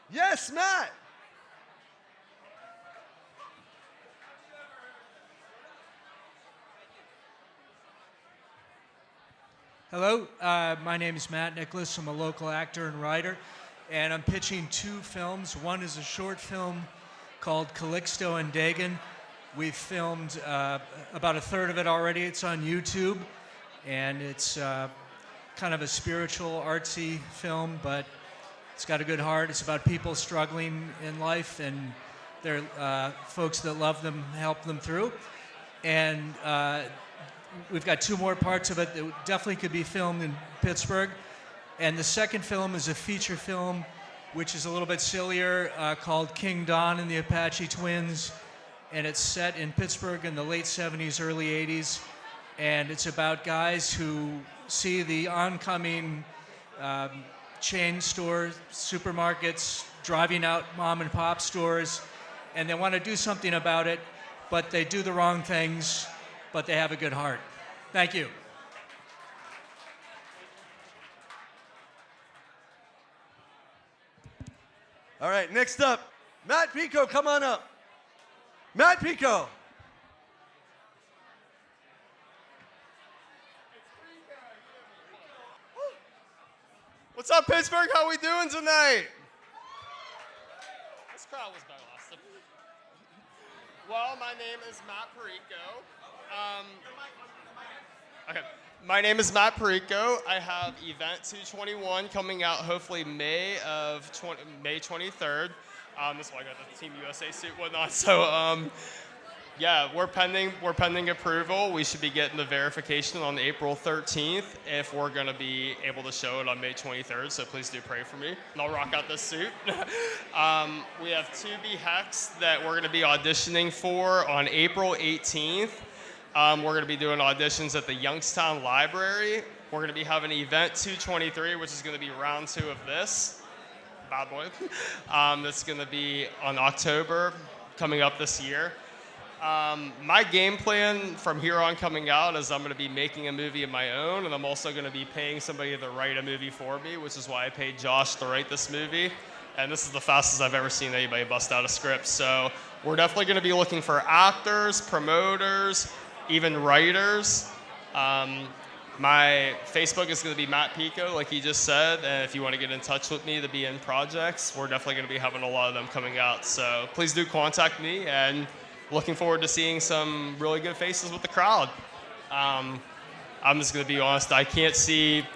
Yes, Matt. Hello, my name is Matt Nicholas. I'm a local actor and writer, and I'm pitching 2 films. One is a short film called Calixto and Dagon. We've filmed about a third of it already. It's on YouTube, and it's kind of a spiritual, artsy film, but it's got a good heart. It's about people struggling in life, and They're folks that love them, help them through. And we've got 2 more parts of it that definitely could be filmed in Pittsburgh. And the second film is a feature film, which is a little bit sillier, called King Don and the Apache Twins. And it's set in Pittsburgh in the late 70s, early 80s. And it's about guys who see the oncoming chain stores, supermarkets, driving out mom and pop stores, and they want to do something about it, but they do the wrong things, but they have a good heart. Thank you. All right, next up, Matt Pico, come on up. Matt Pico. What's up, Pittsburgh? How we doing tonight? This crowd was better last time. Well, my name is Matt Perico. Okay, my name is Matt Perico. I have Event 221 coming out hopefully May 23rd. That's why I got the Team USA suit and whatnot. So, yeah, we're pending approval. We should be getting the verification on April 13th if we're going to be able to show it on May 23rd. So please do pray for me, and I'll rock out this suit. We have 2B Hex that we're going to be auditioning for on April 18th. We're going to be doing auditions at the Youngstown Library. We're going to be having Event 223, which is going to be round 2 of this. Bad boy. That's going to be on October, coming up this year. My game plan from here on coming out is I'm going to be making a movie of my own, and I'm also going to be paying somebody to write a movie for me, which is why I paid Josh to write this movie. And this is the fastest I've ever seen anybody bust out a script. So we're definitely going to be looking for actors, promoters, even writers. My Facebook is going to be Matt Pico, like he just said, and if you want to get in touch with me to be in projects, we're definitely going to be having a lot of them coming out. So please do contact me, and looking forward to seeing some really good faces with the crowd. I'm just going to be honest, I can't see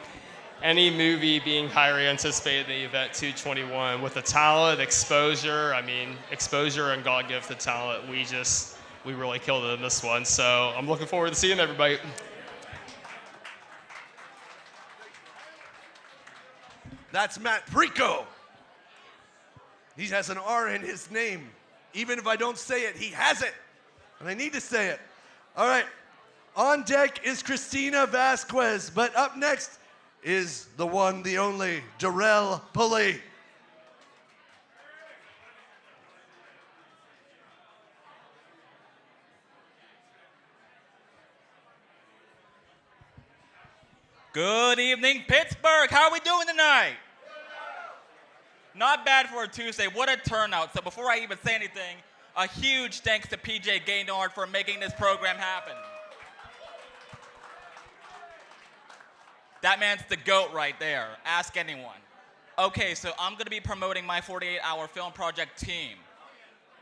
any movie being highly anticipated in the Event 221 with the talent, exposure. I mean, exposure and God-gifted talent. We really killed it in this one. So I'm looking forward to seeing everybody. That's Matt Perico. He has an R in his name. Even if I don't say it, he has it. And I need to say it. All right. On deck is Christina Vasquez, but up next is the one, the only, Darrell Pulley. Good evening, Pittsburgh. How are we doing tonight? Not bad for a Tuesday. What a turnout. So before I even say anything, a huge thanks to PJ Gaynard for making this program happen. That man's the GOAT right there. Ask anyone. Okay, so I'm going to be promoting my 48-hour film project team.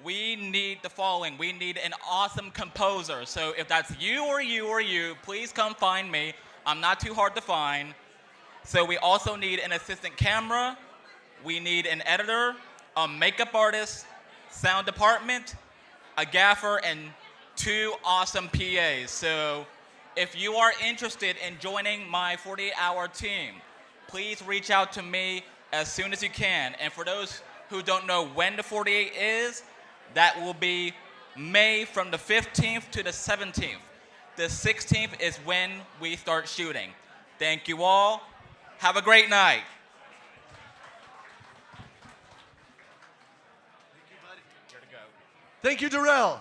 We need the following. We need an awesome composer. So if that's you or you or you, please come find me. I'm not too hard to find. So we also need an assistant camera. We need an editor, a makeup artist, sound department, a gaffer, and 2 awesome PAs. So if you are interested in joining my 48-hour team, please reach out to me as soon as you can. And for those who don't know when the 48 is, that will be May from the 15th to the 17th. The 16th is when we start shooting. Thank you all. Have a great night. Thank you, Darrell.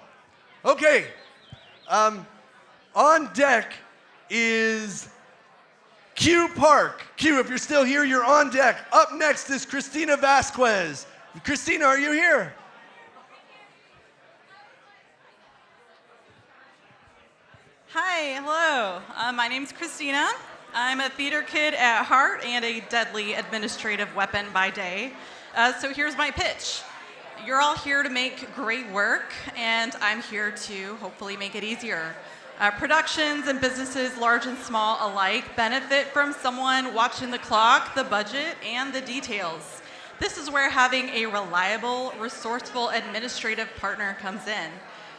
Okay. On deck is Q Park. Q, if you're still here, you're on deck. Up next is Christina Vasquez. Christina, are you here? Hi, hello. My name's Christina. I'm a theater kid at heart and a deadly administrative weapon by day. So here's my pitch. You're all here to make great work, and I'm here to hopefully make it easier. Productions and businesses, large and small alike, benefit from someone watching the clock, the budget, and the details. This is where having a reliable, resourceful administrative partner comes in.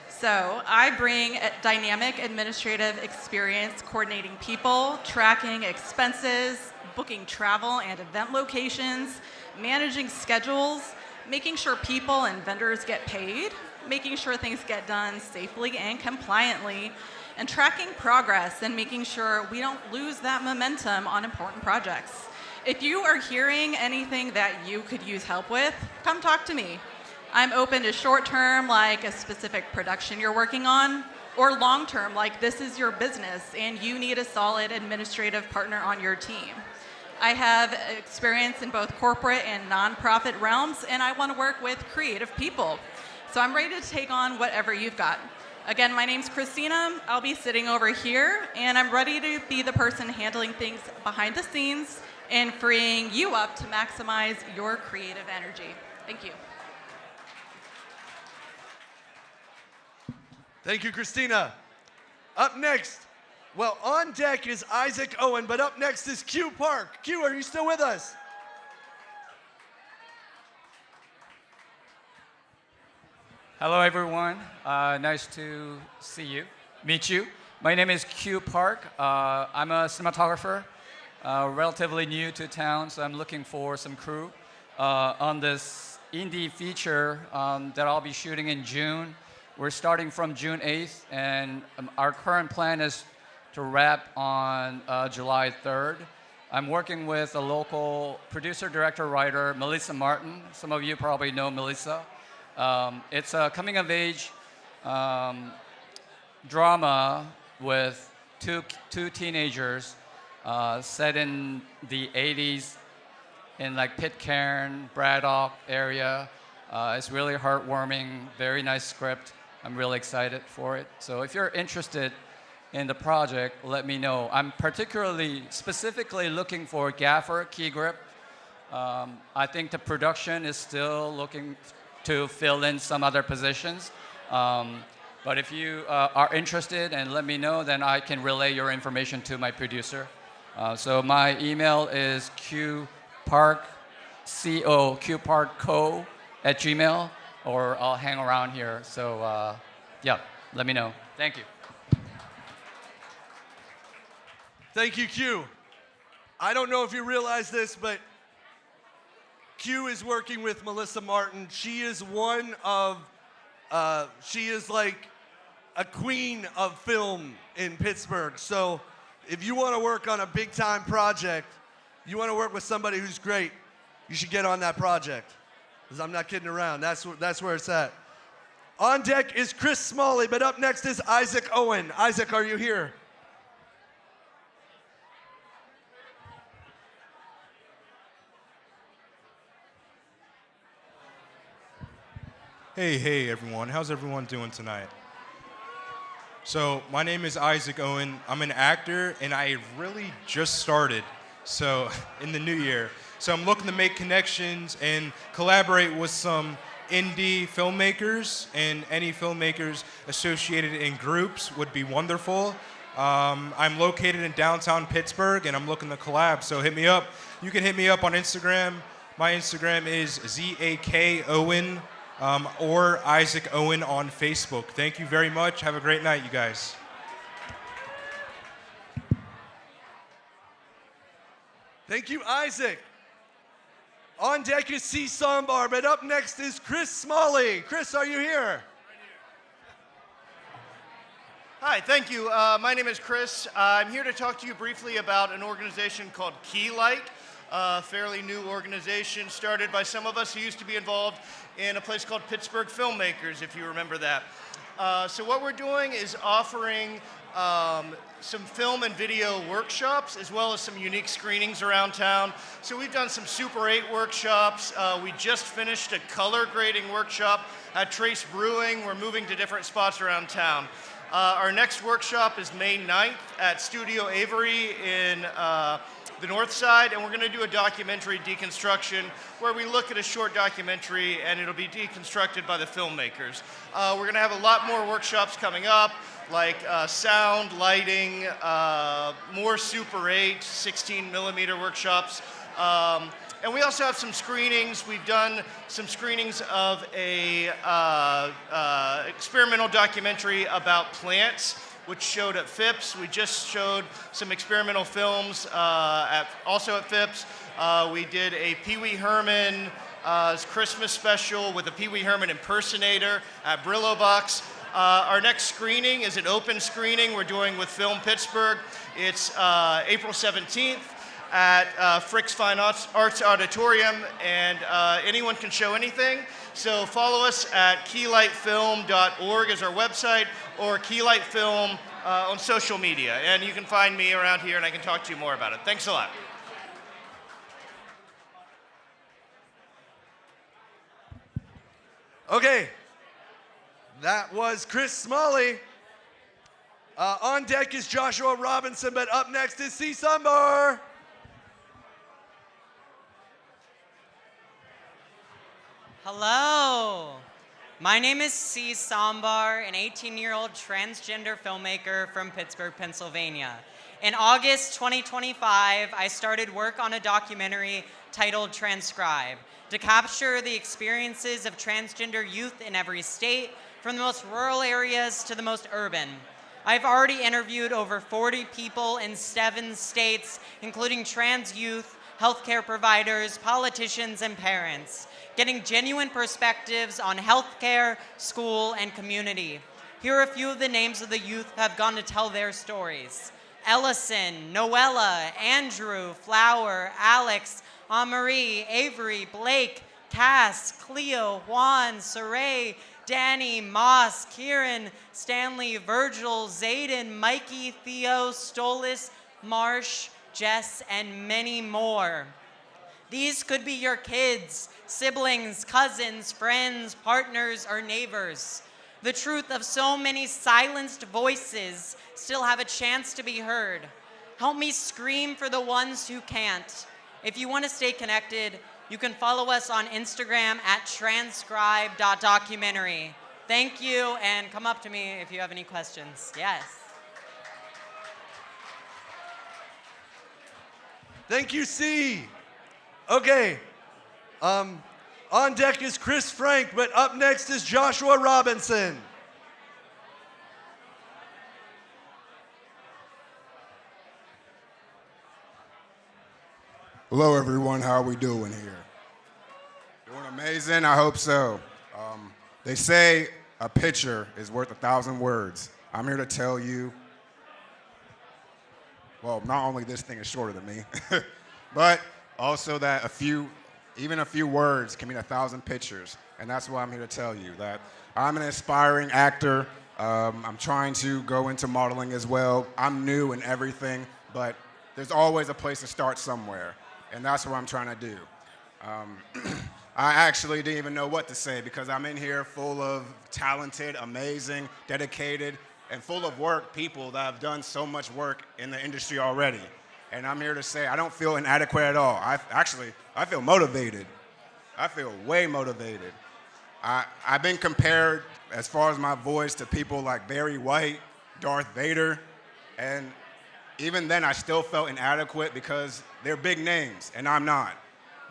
So I bring a dynamic administrative experience coordinating people, tracking expenses, booking travel and event locations, managing schedules, making sure people and vendors get paid, making sure things get done safely and compliantly, and tracking progress and making sure we don't lose that momentum on important projects. If you are hearing anything that you could use help with, come talk to me. I'm open to short term, like a specific production you're working on, or long term, like this is your business and you need a solid administrative partner on your team. I have experience in both corporate and nonprofit realms, and I want to work with creative people. So I'm ready to take on whatever you've got. Again, my name's Christina. I'll be sitting over here, and I'm ready to be the person handling things behind the scenes and freeing you up to maximize your creative energy. Thank you. Thank you, Christina. Up next, well, on deck is Isaac Owen, but up next is Q Park. Q, are you still with us? Hello, everyone. Nice to meet you. My name is Q Park. I'm a cinematographer, relatively new to town, so I'm looking for some crew on this indie feature that I'll be shooting in June. We're starting from June 8th, and our current plan is to wrap on July 3rd. I'm working with a local producer, director, writer, Melissa Martin. Some of you probably know Melissa. It's a coming-of-age drama with two teenagers set in the 80s in like Pitcairn, Braddock area. It's really heartwarming, very nice script. I'm really excited for it. So if you're interested in the project, let me know. I'm specifically looking for gaffer, key grip. I think the production is still looking to fill in some other positions. But if you are interested and let me know, then I can relay your information to my producer. So my email is qparkco@gmail, or I'll hang around here. So yeah, let me know. Thank you. Thank you, Q. I don't know if you realize this, but Q is working with Melissa Martin. She is she is like a queen of film in Pittsburgh. So if you want to work on a big time project, you want to work with somebody who's great, you should get on that project. Because I'm not kidding around. That's where it's at. On deck is Chris Smalley, but up next is Isaac Owen. Isaac, are you here? Hey everyone, how's everyone doing tonight? So my name is Isaac Owen. I'm an actor and I really just started in the new year. So I'm looking to make connections and collaborate with some indie filmmakers, and any filmmakers associated in groups would be wonderful. I'm located in downtown Pittsburgh and I'm looking to collab, so hit me up. You can hit me up on Instagram. My Instagram is ZAKOwen. Or Isaac Owen on Facebook. Thank you very much. Have a great night, you guys. Thank you, Isaac. On deck is C. Sambar, but up next is Chris Smalley. Chris, are you here? Hi, thank you. My name is Chris. I'm here to talk to you briefly about an organization called Keylight. A fairly new organization started by some of us who used to be involved in a place called Pittsburgh Filmmakers, if you remember that. So what we're doing is offering some film and video workshops, as well as some unique screenings around town. So we've done some Super 8 workshops. We just finished a color grading workshop at Trace Brewing. We're moving to different spots around town. Our next workshop is May 9th at Studio Avery in the North Side, and we're going to do a documentary deconstruction where we look at a short documentary and it'll be deconstructed by the filmmakers. We're going to have a lot more workshops coming up, like sound, lighting, more Super 8, 16 millimeter workshops, And we also have some screenings. We've done some screenings of a experimental documentary about plants, which showed at Phipps. We just showed some experimental films also at Phipps. We did a Pee Wee Herman Christmas special with a Pee Wee Herman impersonator at Brillo Box. Our next screening is an open screening we're doing with Film Pittsburgh. It's April 17th at Frick's Fine Arts Auditorium, and anyone can show anything. So follow us at keylightfilm.org is our website, or Keylightfilm on social media. And you can find me around here and I can talk to you more about it. Thanks a lot. Okay, that was Chris Smalley. On deck is Joshua Robinson, but up next is C. Sambar. Hello. My name is C. Sambar, an 18-year-old transgender filmmaker from Pittsburgh, Pennsylvania. In August 2025, I started work on a documentary titled Transcribe to capture the experiences of transgender youth in every state, from the most rural areas to the most urban. I've already interviewed over 40 people in 7 states, including trans youth, healthcare providers, politicians, and parents, getting genuine perspectives on healthcare, school, and community. Here are a few of the names of the youth who have gone to tell their stories. Ellison, Noella, Andrew, Flower, Alex, Marie, Avery, Blake, Cass, Cleo, Juan, Saray, Danny, Moss, Kieran, Stanley, Virgil, Zayden, Mikey, Theo, Stolis, Marsh, Jess, and many more. These could be your kids, siblings, cousins, friends, partners, or neighbors. The truth of so many silenced voices still have a chance to be heard. Help me scream for the ones who can't. If you want to stay connected, you can follow us on Instagram at transcribe.documentary. Thank you, and come up to me if you have any questions. Yes. Thank you, C. Okay. On deck is Chris Frank, but up next is Joshua Robinson. Hello, everyone. How are we doing here? Doing amazing? I hope so. They say a picture is worth 1,000 words. I'm here to tell you, well, not only this thing is shorter than me, but also that even a few words can mean 1,000 pictures. And that's why I'm here to tell you that I'm an aspiring actor. I'm trying to go into modeling as well. I'm new in everything, but there's always a place to start somewhere. And that's what I'm trying to do. I actually didn't even know what to say because I'm in here full of talented, amazing, dedicated, and full of work people that have done so much work in the industry already. And I'm here to say I don't feel inadequate at all. I feel motivated. I feel way motivated. I've been compared, as far as my voice, to people like Barry White, Darth Vader, and even then I still felt inadequate because they're big names, and I'm not.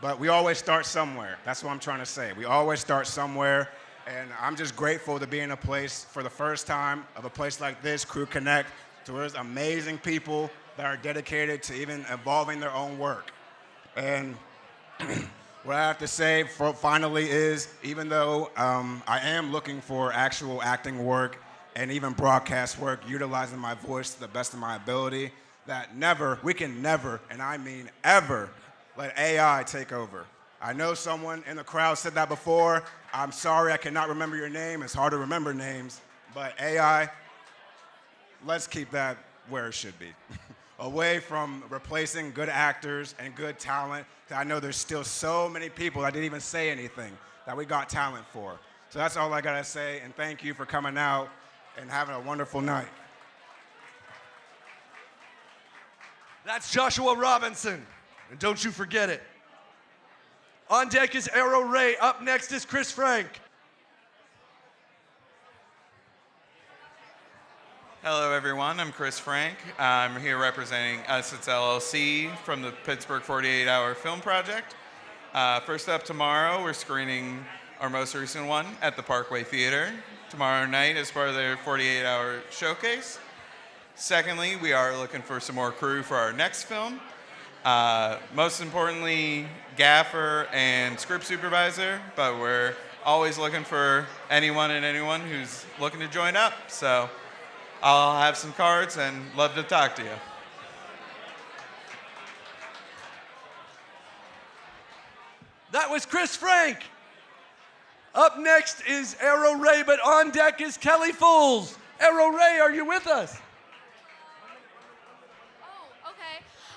But we always start somewhere. That's what I'm trying to say. We always start somewhere, and I'm just grateful to be in a place for the first time of a place like this, Crew Connect, to where there's amazing people that are dedicated to even evolving their own work. And what I have to say finally is, even though I am looking for actual acting work and even broadcast work, utilizing my voice to the best of my ability, that we can never, and I mean ever, let AI take over. I know someone in the crowd said that before. I'm sorry I cannot remember your name. It's hard to remember names. But AI, let's keep that where it should be. Away from replacing good actors and good talent. I know there's still so many people that didn't even say anything that we got talent for. So that's all I gotta say, and thank you for coming out and having a wonderful night. That's Joshua Robinson, and don't you forget it. On deck is Arrow Ray. Up next is Chris Frank. Hello, everyone. I'm Chris Frank. I'm here representing Us It's LLC from the Pittsburgh 48 Hour Film Project. First up tomorrow, we're screening our most recent one at the Parkway Theater tomorrow night as part of their 48-hour showcase. Secondly, we are looking for some more crew for our next film. Most importantly, gaffer and script supervisor, but we're always looking for anyone who's looking to join up. So I'll have some cards and love to talk to you. That was Chris Frank. Up next is Arrow Ray, but on deck is Kelly Fools. Arrow Ray, are you with us?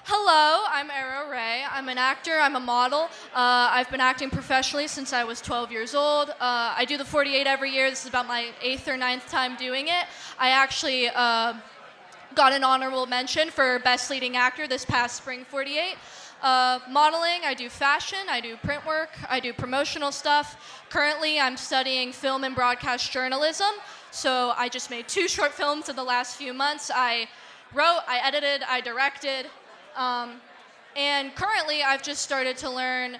Hello, I'm Arrow Ray. I'm an actor, I'm a model. I've been acting professionally since I was 12 years old. I do the 48 every year. This is about my 8th or 9th time doing it. I actually got an honorable mention for Best Leading Actor this past spring 48. Modeling, I do fashion, I do print work, I do promotional stuff. Currently, I'm studying film and broadcast journalism. So I just made 2 short films in the last few months. I wrote, I edited, I directed. And currently, I've just started to learn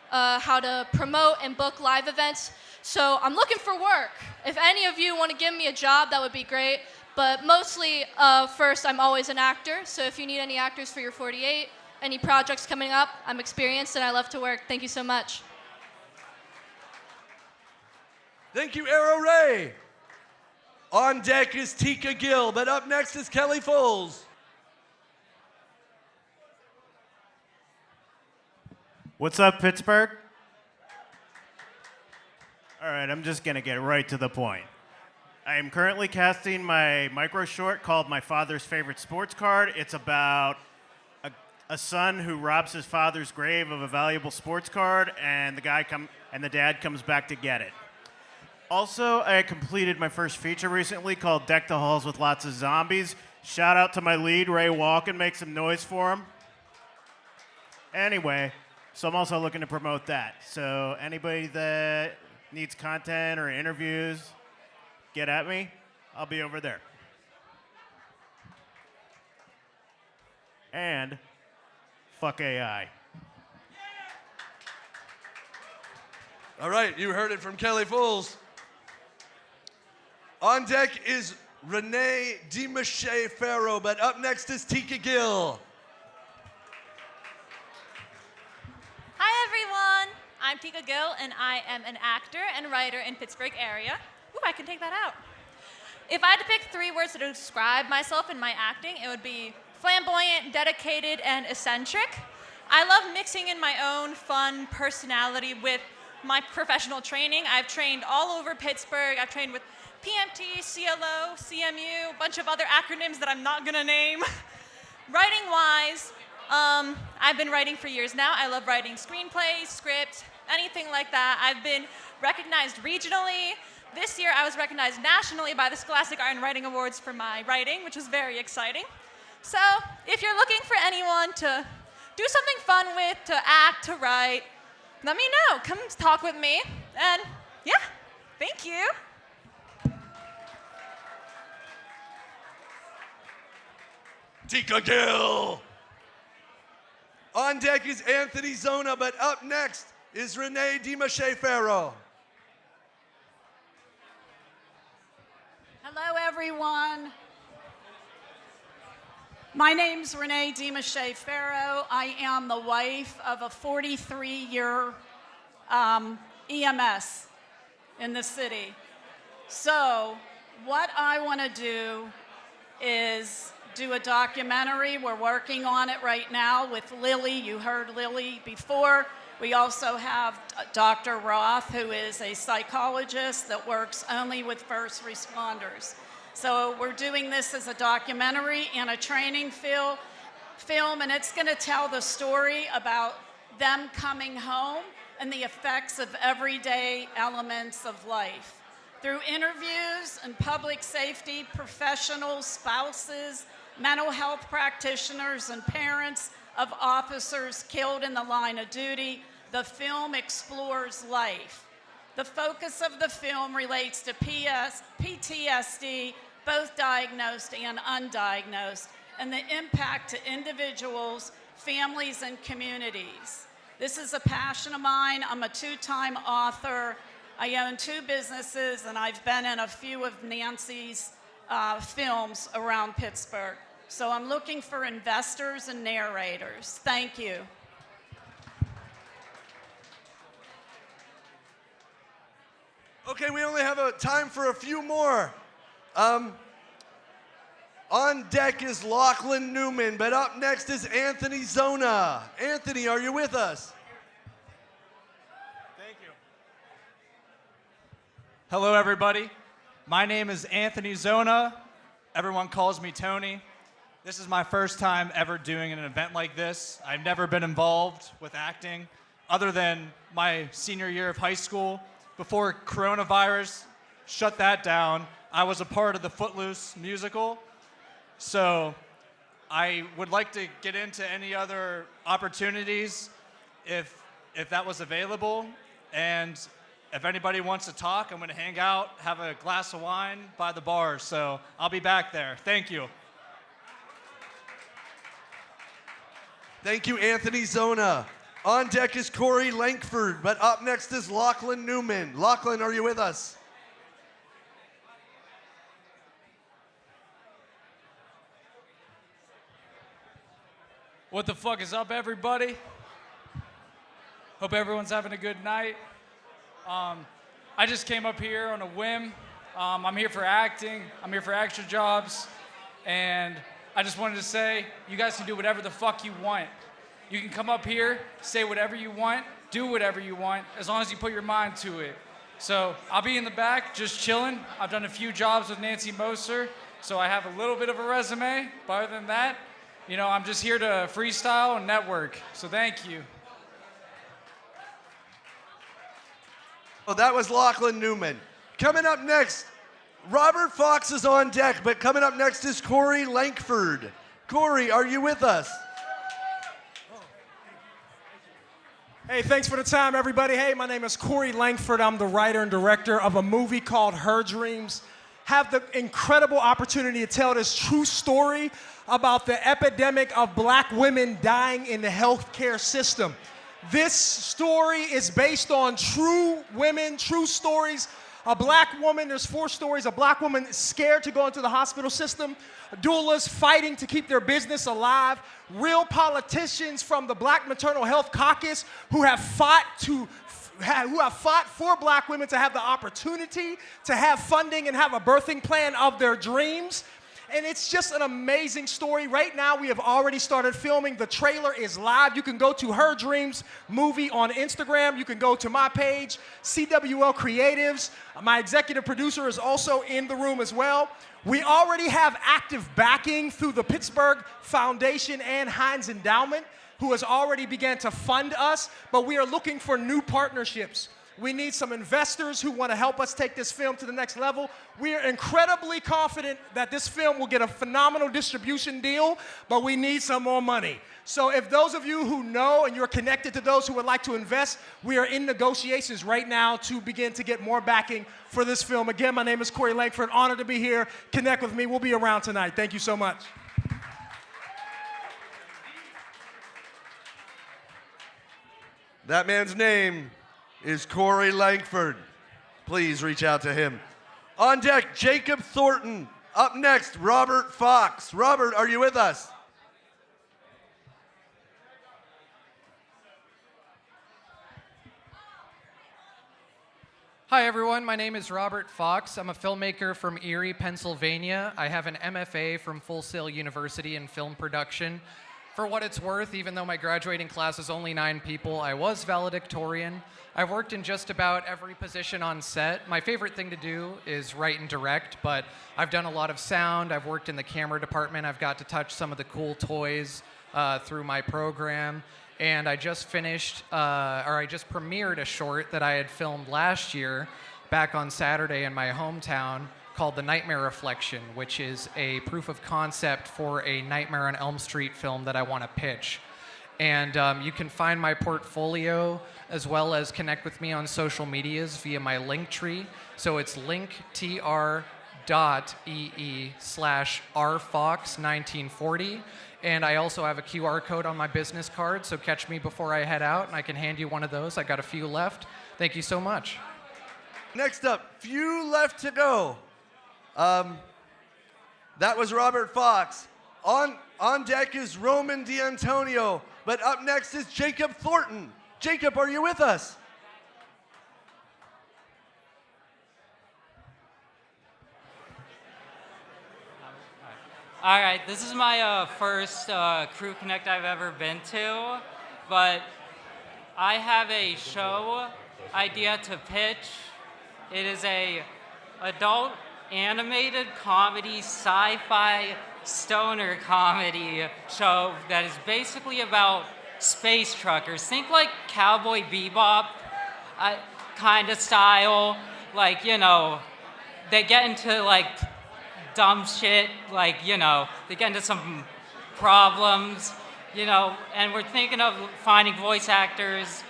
how to promote and book live events. So I'm looking for work. If any of you want to give me a job, that would be great. But mostly, first, I'm always an actor. So if you need any actors for your 48, any projects coming up, I'm experienced and I love to work. Thank you so much. Thank you, Arrow Ray. On deck is Tika Gill, but up next is Kelly Fools. What's up, Pittsburgh? All right, I'm just gonna get right to the point. I am currently casting my micro short called My Father's Favorite Sports Card. It's about a son who robs his father's grave of a valuable sports card, and the dad comes back to get it. Also, I completed my first feature recently called Deck the Halls with Lots of Zombies. Shout out to my lead, Ray Walken. Make some noise for him. Anyway, so I'm also looking to promote that. So anybody that needs content or interviews, get at me. I'll be over there. And fuck AI. All right, you heard it from Kelly Fools. On deck is Renee DiMache-Farrow, but up next is Tika Gill. Hi everyone, I'm Tika Gill and I am an actor and writer in Pittsburgh area. Ooh, I can take that out. If I had to pick 3 words to describe myself in my acting, it would be flamboyant, dedicated, and eccentric. I love mixing in my own fun personality with my professional training. I've trained all over Pittsburgh. I've trained with PMT, CLO, CMU, a bunch of other acronyms that I'm not gonna name. Writing-wise, I've been writing for years now. I love writing screenplays, scripts, anything like that. I've been recognized regionally. This year I was recognized nationally by the Scholastic Art and Writing Awards for my writing, which was very exciting. So if you're looking for anyone to do something fun with, to act, to write, let me know. Come talk with me. And yeah, thank you. Tika Gill. On deck is Anthony Zona, but up next is Renee DiMache-Farrow. Hello, everyone. My name's Renee DiMache-Farrow. I am the wife of a 43-year EMS in the city. So what I want to do is do a documentary. We're working on it right now with Lily. You heard Lily before. We also have Dr. Roth, who is a psychologist that works only with first responders. So we're doing this as a documentary and a training film, and it's going to tell the story about them coming home and the effects of everyday elements of life. Through interviews and public safety professionals, spouses, mental health practitioners, and parents of officers killed in the line of duty, the film explores life. The focus of the film relates to PTSD, both diagnosed and undiagnosed, and the impact to individuals, families, and communities. This is a passion of mine. I'm a 2-time author. I own 2 businesses, and I've been in a few of Nancy's films around Pittsburgh. So I'm looking for investors and narrators. Thank you. Okay, we only have time for a few more. On deck is Lachlan Newman, but up next is Anthony Zona. Anthony, are you with us? Thank you. Hello, everybody. My name is Anthony Zona. Everyone calls me Tony. This is my first time ever doing an event like this. I've never been involved with acting other than my senior year of high school. Before coronavirus shut that down, I was a part of the Footloose musical. So I would like to get into any other opportunities if that was available. And if anybody wants to talk, I'm going to hang out, have a glass of wine by the bar. So I'll be back there. Thank you. Thank you, Anthony Zona. On deck is Corey Lankford, but up next is Lachlan Newman. Lachlan, are you with us? What the fuck is up, everybody? Hope everyone's having a good night. I just came up here on a whim. I'm here for acting. I'm here for extra jobs. And I just wanted to say, you guys can do whatever the fuck you want. You can come up here, say whatever you want, do whatever you want, as long as you put your mind to it. So I'll be in the back, just chilling. I've done a few jobs with Nancy Moser, so I have a little bit of a resume. But other than that, you know, I'm just here to freestyle and network. So thank you. Well, that was Lachlan Newman. Coming up next, Robert Fox is on deck, but coming up next is Corey Lankford. Corey, are you with us? Hey, thanks for the time, everybody. Hey, my name is Corey Lankford. I'm the writer and director of a movie called Her Dreams. Have the incredible opportunity to tell this true story about the epidemic of black women dying in the healthcare system. This story is based on true women, true stories. A black woman, there's 4 stories, a black woman scared to go into the hospital system, doulas fighting to keep their business alive, real politicians from the Black Maternal Health Caucus who have fought for black women to have the opportunity to have funding and have a birthing plan of their dreams. And it's just an amazing story. Right now, we have already started filming. The trailer is live. You can go to Her Dreams movie on Instagram. You can go to my page, CWL Creatives. My executive producer is also in the room as well. We already have active backing through the Pittsburgh Foundation and Heinz Endowment, who has already begun to fund us, but we are looking for new partnerships. We need some investors who want to help us take this film to the next level. We are incredibly confident that this film will get a phenomenal distribution deal, but we need some more money. So if those of you who know and you're connected to those who would like to invest, we are in negotiations right now to begin to get more backing for this film. Again, my name is Corey Lankford. Honored to be here. Connect with me. We'll be around tonight. Thank you so much. That man's name is Corey Lankford. Please reach out to him. On deck, Jacob Thornton. Up next, Robert Fox. Robert, are you with us? Hi everyone, my name is Robert Fox. I'm a filmmaker from Erie, Pennsylvania. I have an MFA from Full Sail University in film production. For what it's worth, even though my graduating class is only 9 people, I was valedictorian. I've worked in just about every position on set. My favorite thing to do is write and direct, but I've done a lot of sound. I've worked in the camera department. I've got to touch some of the cool toys through my program. And I just premiered a short that I had filmed last year back on Saturday in my hometown called The Nightmare Reflection, which is a proof of concept for a Nightmare on Elm Street film that I want to pitch. And you can find my portfolio as well as connect with me on social medias via my Linktree. So it's linktr.ee/. bit.ee/rfox1940. And I also have a QR code on my business card, so catch me before I head out, and I can hand you one of those. I got a few left. Thank you so much. Next up, few left to go. That was Robert Fox. On deck is Roman D'Antonio, but up next is Jacob Thornton. Jacob, are you with us? All right, this is my first Crew Connect I've ever been to, but I have a show idea to pitch. It is a adult animated comedy, sci-fi, stoner comedy show that is basically about space truckers. Think like Cowboy Bebop kind of style, like, you know, they get into like dumb shit, like, you know, they get into some problems, you know, and we're thinking of finding voice actors,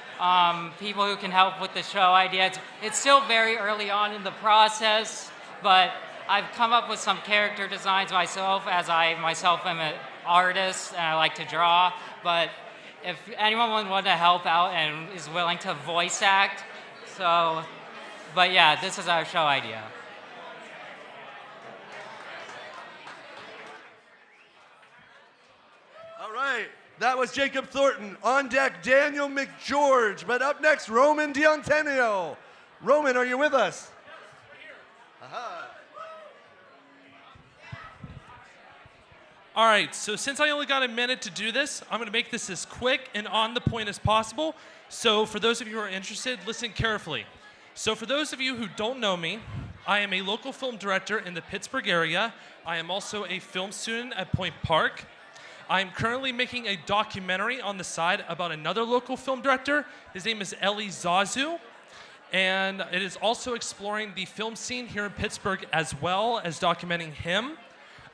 people who can help with the show idea. It's still very early on in the process, but I've come up with some character designs myself, as I myself am an artist and I like to draw, but if anyone would want to help out and is willing to voice act, so, but yeah, this is our show idea. All right, that was Jacob Thornton. On deck, Daniel McGeorge. But up next, Roman D'Antonio. Roman, are you with us? Aha. All right, so since I only got a minute to do this, I'm going to make this as quick and on the point as possible. So for those of you who are interested, listen carefully. So for those of you who don't know me, I am a local film director in the Pittsburgh area. I am also a film student at Point Park. I am currently making a documentary on the side about another local film director. His name is Eli Zazu. And it is also exploring the film scene here in Pittsburgh as well as documenting him.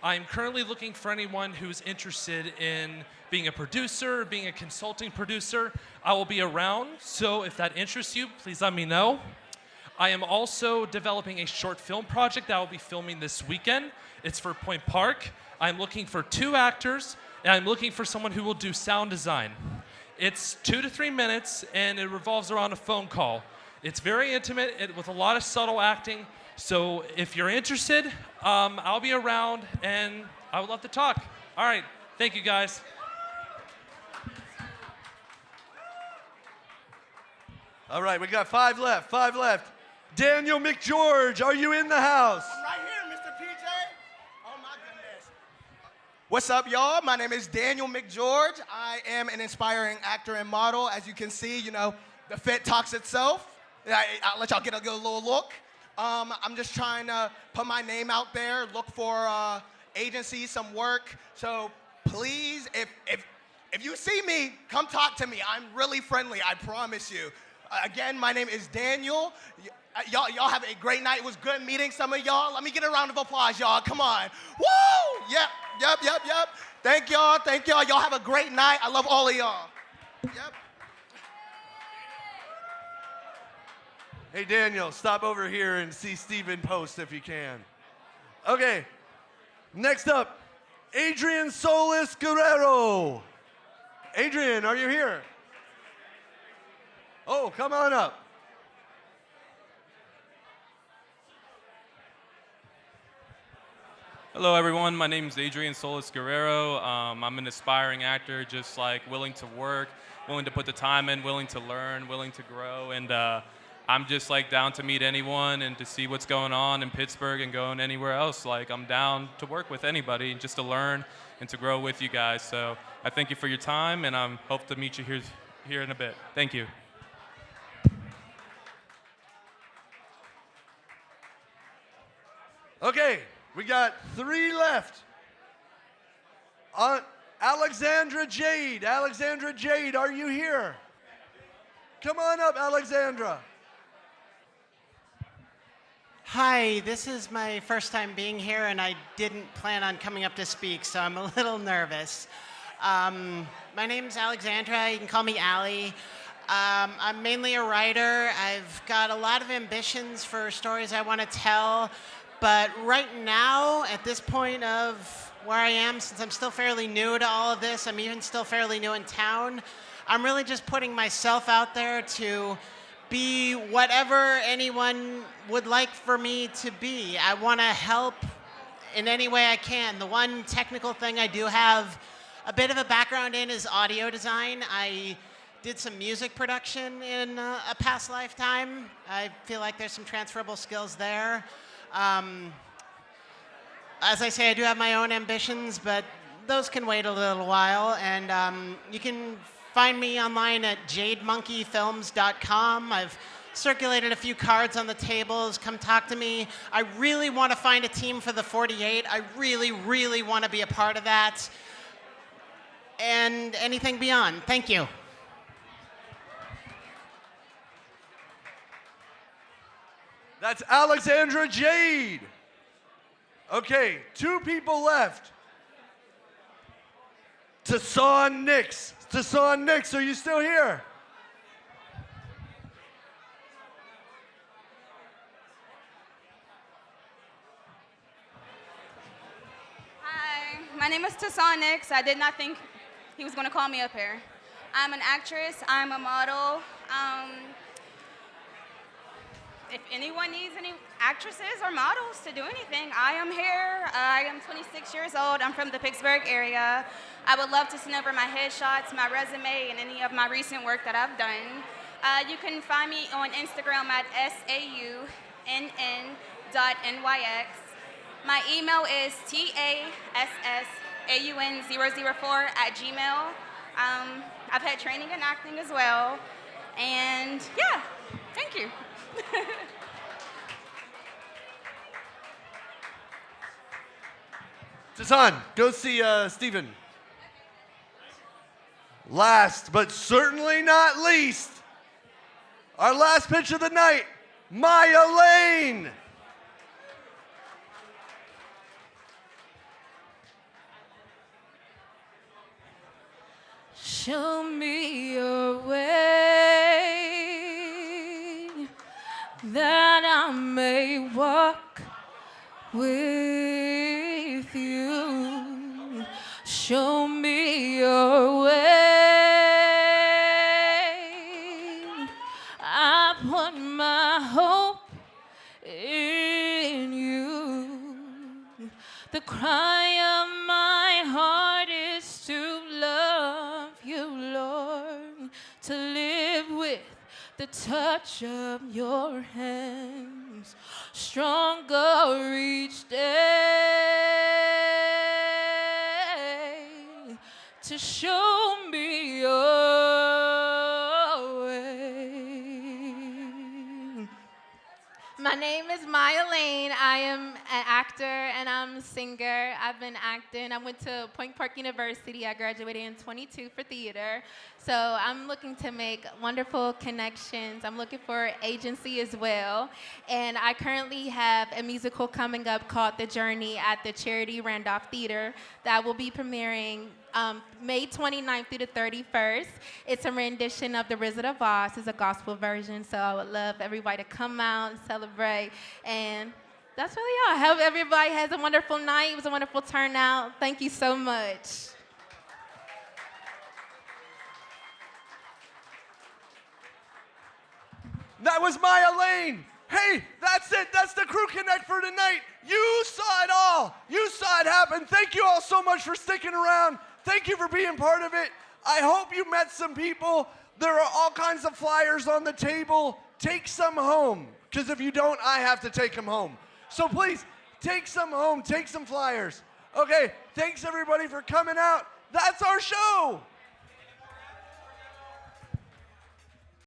I'm currently looking for anyone who's interested in being a producer, being a consulting producer. I will be around, so if that interests you, please let me know. I am also developing a short film project that I will be filming this weekend. It's for Point Park. I'm looking for 2 actors, and I'm looking for someone who will do sound design. It's 2 to 3 minutes, and it revolves around a phone call. It's very intimate with a lot of subtle acting. So if you're interested, I'll be around, and I would love to talk. All right, thank you, guys. All right, we got 5 left, 5 left. Daniel McGeorge, are you in the house? I'm right here, Mr. PJ. Oh, my goodness. What's up, y'all? My name is Daniel McGeorge. I am an inspiring actor and model. As you can see, you know, the fit talks itself. I'll let y'all get a good little look. I'm just trying to put my name out there, look for agencies, some work. So please, if you see me, come talk to me. I'm really friendly, I promise you. Again, my name is Daniel. Y'all have a great night. It was good meeting some of y'all. Let me get a round of applause, y'all. Come on. Woo! Yep. Thank y'all. Y'all have a great night. I love all of y'all. Yep. Hey, Daniel, stop over here and see Steven post if you can. Okay, next up, Adrian Solis Guerrero. Adrian, are you here? Oh, come on up. Hello, everyone. My name is Adrian Solis Guerrero. I'm an aspiring actor, just like willing to work, willing to put the time in, willing to learn, willing to grow, and I'm just like down to meet anyone and to see what's going on in Pittsburgh and going anywhere else. Like I'm down to work with anybody and just to learn and to grow with you guys. So I thank you for your time, and I hope to meet you here in a bit. Thank you. Okay, we got 3 left. Alexandra Jade. Alexandra Jade, are you here? Come on up, Alexandra. Hi, this is my first time being here, and I didn't plan on coming up to speak, so I'm a little nervous. My name's Alexandra. You can call me Allie. I'm mainly a writer. I've got a lot of ambitions for stories I want to tell, But right now, at this point of where I am, since I'm still fairly new to all of this, I'm even still fairly new in town, I'm really just putting myself out there to be whatever anyone would like for me to be. I want to help in any way I can. The one technical thing I do have a bit of a background in is audio design. I did some music production in a past lifetime. I feel like there's some transferable skills there. As I say, I do have my own ambitions, but those can wait a little while. And you can find me online at jademonkeyfilms.com. I've circulated a few cards on the tables. Come talk to me. I really want to find a team for the 48. I really, really want to be a part of that. And anything beyond. Thank you. That's Alexandra Jade. Okay, 2 people left. Tassan Nix. Tassan Nix, are you still here? Hi, my name is Tassan Nix. I did not think he was going to call me up here. I'm an actress. I'm a model. If anyone needs any actresses or models to do anything, I am here. I am 26 years old. I'm from the Pittsburgh area. I would love to send over my headshots, my resume, and any of my recent work that I've done. You can find me on Instagram at saunn.nyx. My email is tassaun004@gmail. I've had training in acting as well. And yeah, thank you. Tassan, go see Steven. Last but certainly not least, our last pitch of the night, Maya Lane. Show me your way that I may walk with you. Show me your way. I put my hope in you. The cry of my heart is to love you, Lord, to live with the touch of your hands, stronger each day, to show me your way. My name is Maya Lane. I am an actor and I'm a singer. I've been acting. I went to Point Park University. I graduated in 22 for theater. So I'm looking to make wonderful connections. I'm looking for agency as well. And I currently have a musical coming up called The Journey at the Charity Randolph Theater that will be premiering May 29th through the 31st. It's a rendition of The Wizard of Oz. It's a gospel version, so I would love everybody to come out and celebrate. And that's really all. I hope everybody has a wonderful night. It was a wonderful turnout. Thank you so much. That was Maya Lane. Hey, that's it. That's the Crew Connect for tonight. You saw it all. You saw it happen. Thank you all so much for sticking around. Thank you for being part of it. I hope you met some people. There are all kinds of flyers on the table. Take some home, because if you don't, I have to take them home. So please, take some home. Take some flyers. Okay, thanks everybody for coming out. That's our show.